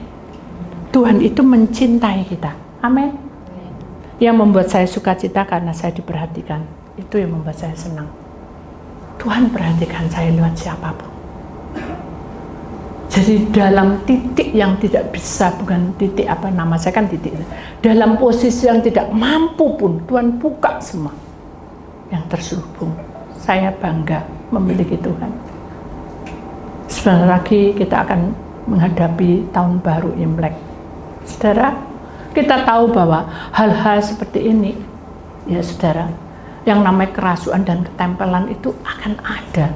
Tuhan itu mencintai kita. Amin. Yang membuat saya sukacita karena saya diperhatikan. Itu yang membuat saya senang. Tuhan perhatikan saya lewat siapapun. Jadi dalam titik yang tidak bisa, bukan titik apa nama saya kan titik. Dalam posisi yang tidak mampu pun, Tuhan buka semua yang terselubung. Saya bangga memiliki Tuhan. Sebentar lagi kita akan menghadapi tahun baru Imlek. Saudara, kita tahu bahwa hal-hal seperti ini, ya saudara, yang namanya kerasukan dan ketempelan itu akan ada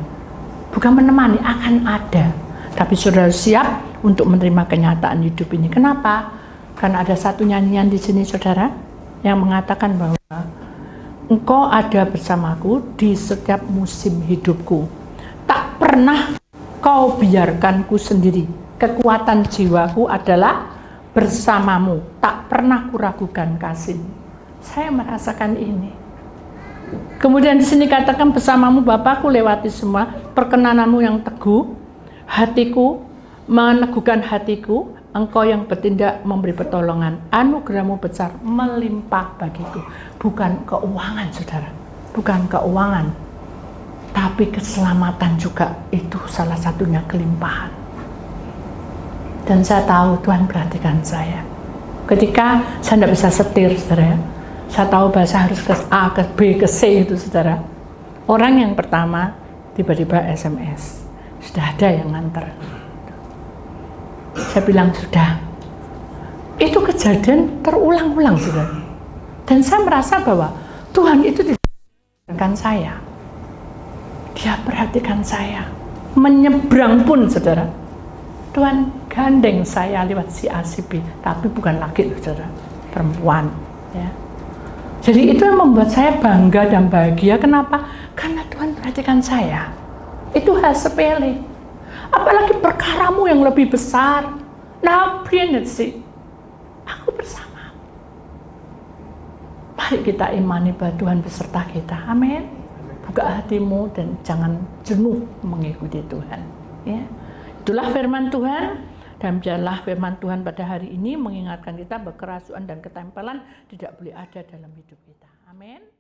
bukan menemani, akan ada. Tapi saudara siap untuk menerima kenyataan hidup ini. Kenapa? Karena ada satu nyanyian di sini saudara yang mengatakan bahwa Engkau ada bersamaku di setiap musim hidupku. Tak pernah kau biarkanku sendiri. Kekuatan jiwaku adalah bersamamu. Tak pernah kuragukan kasih. Saya merasakan ini. Kemudian di sini katakan bersamamu Bapakku lewati semua perkenananmu yang teguh, hatiku meneguhkan hatiku. Engkau yang bertindak memberi pertolongan, anugerahmu besar melimpah bagiku. Bukan keuangan saudara, bukan keuangan, tapi keselamatan juga itu salah satunya kelimpahan. Dan saya tahu Tuhan perhatikan saya. Ketika saya tidak bisa setir saudara, saya tahu bahasa harus ke A, ke B, ke C itu saudara. Orang yang pertama tiba-tiba SMS, sudah ada yang nganter. Saya bilang sudah. Itu kejadian terulang-ulang saudara. Dan saya merasa bahwa Tuhan itu tidak perhatikan saya. Dia perhatikan saya. Menyeberang pun saudara. Tuhan gandeng saya lewat si A, si B. Tapi bukan lagi saudara, perempuan. Ya. Jadi itu yang membuat saya bangga dan bahagia. Kenapa? Karena Tuhan perhatikan saya. Itu hal sepele. Apalagi perkaramu yang lebih besar. Nah, sih, aku bersama. Mari kita imani bahwa Tuhan beserta kita. Amin. Buka hatimu dan jangan jenuh mengikuti Tuhan. Ya. Itulah firman Tuhan. Dan biarlah firman Tuhan pada hari ini mengingatkan kita bahwa kerasukan dan ketempelan tidak boleh ada dalam hidup kita. Amin.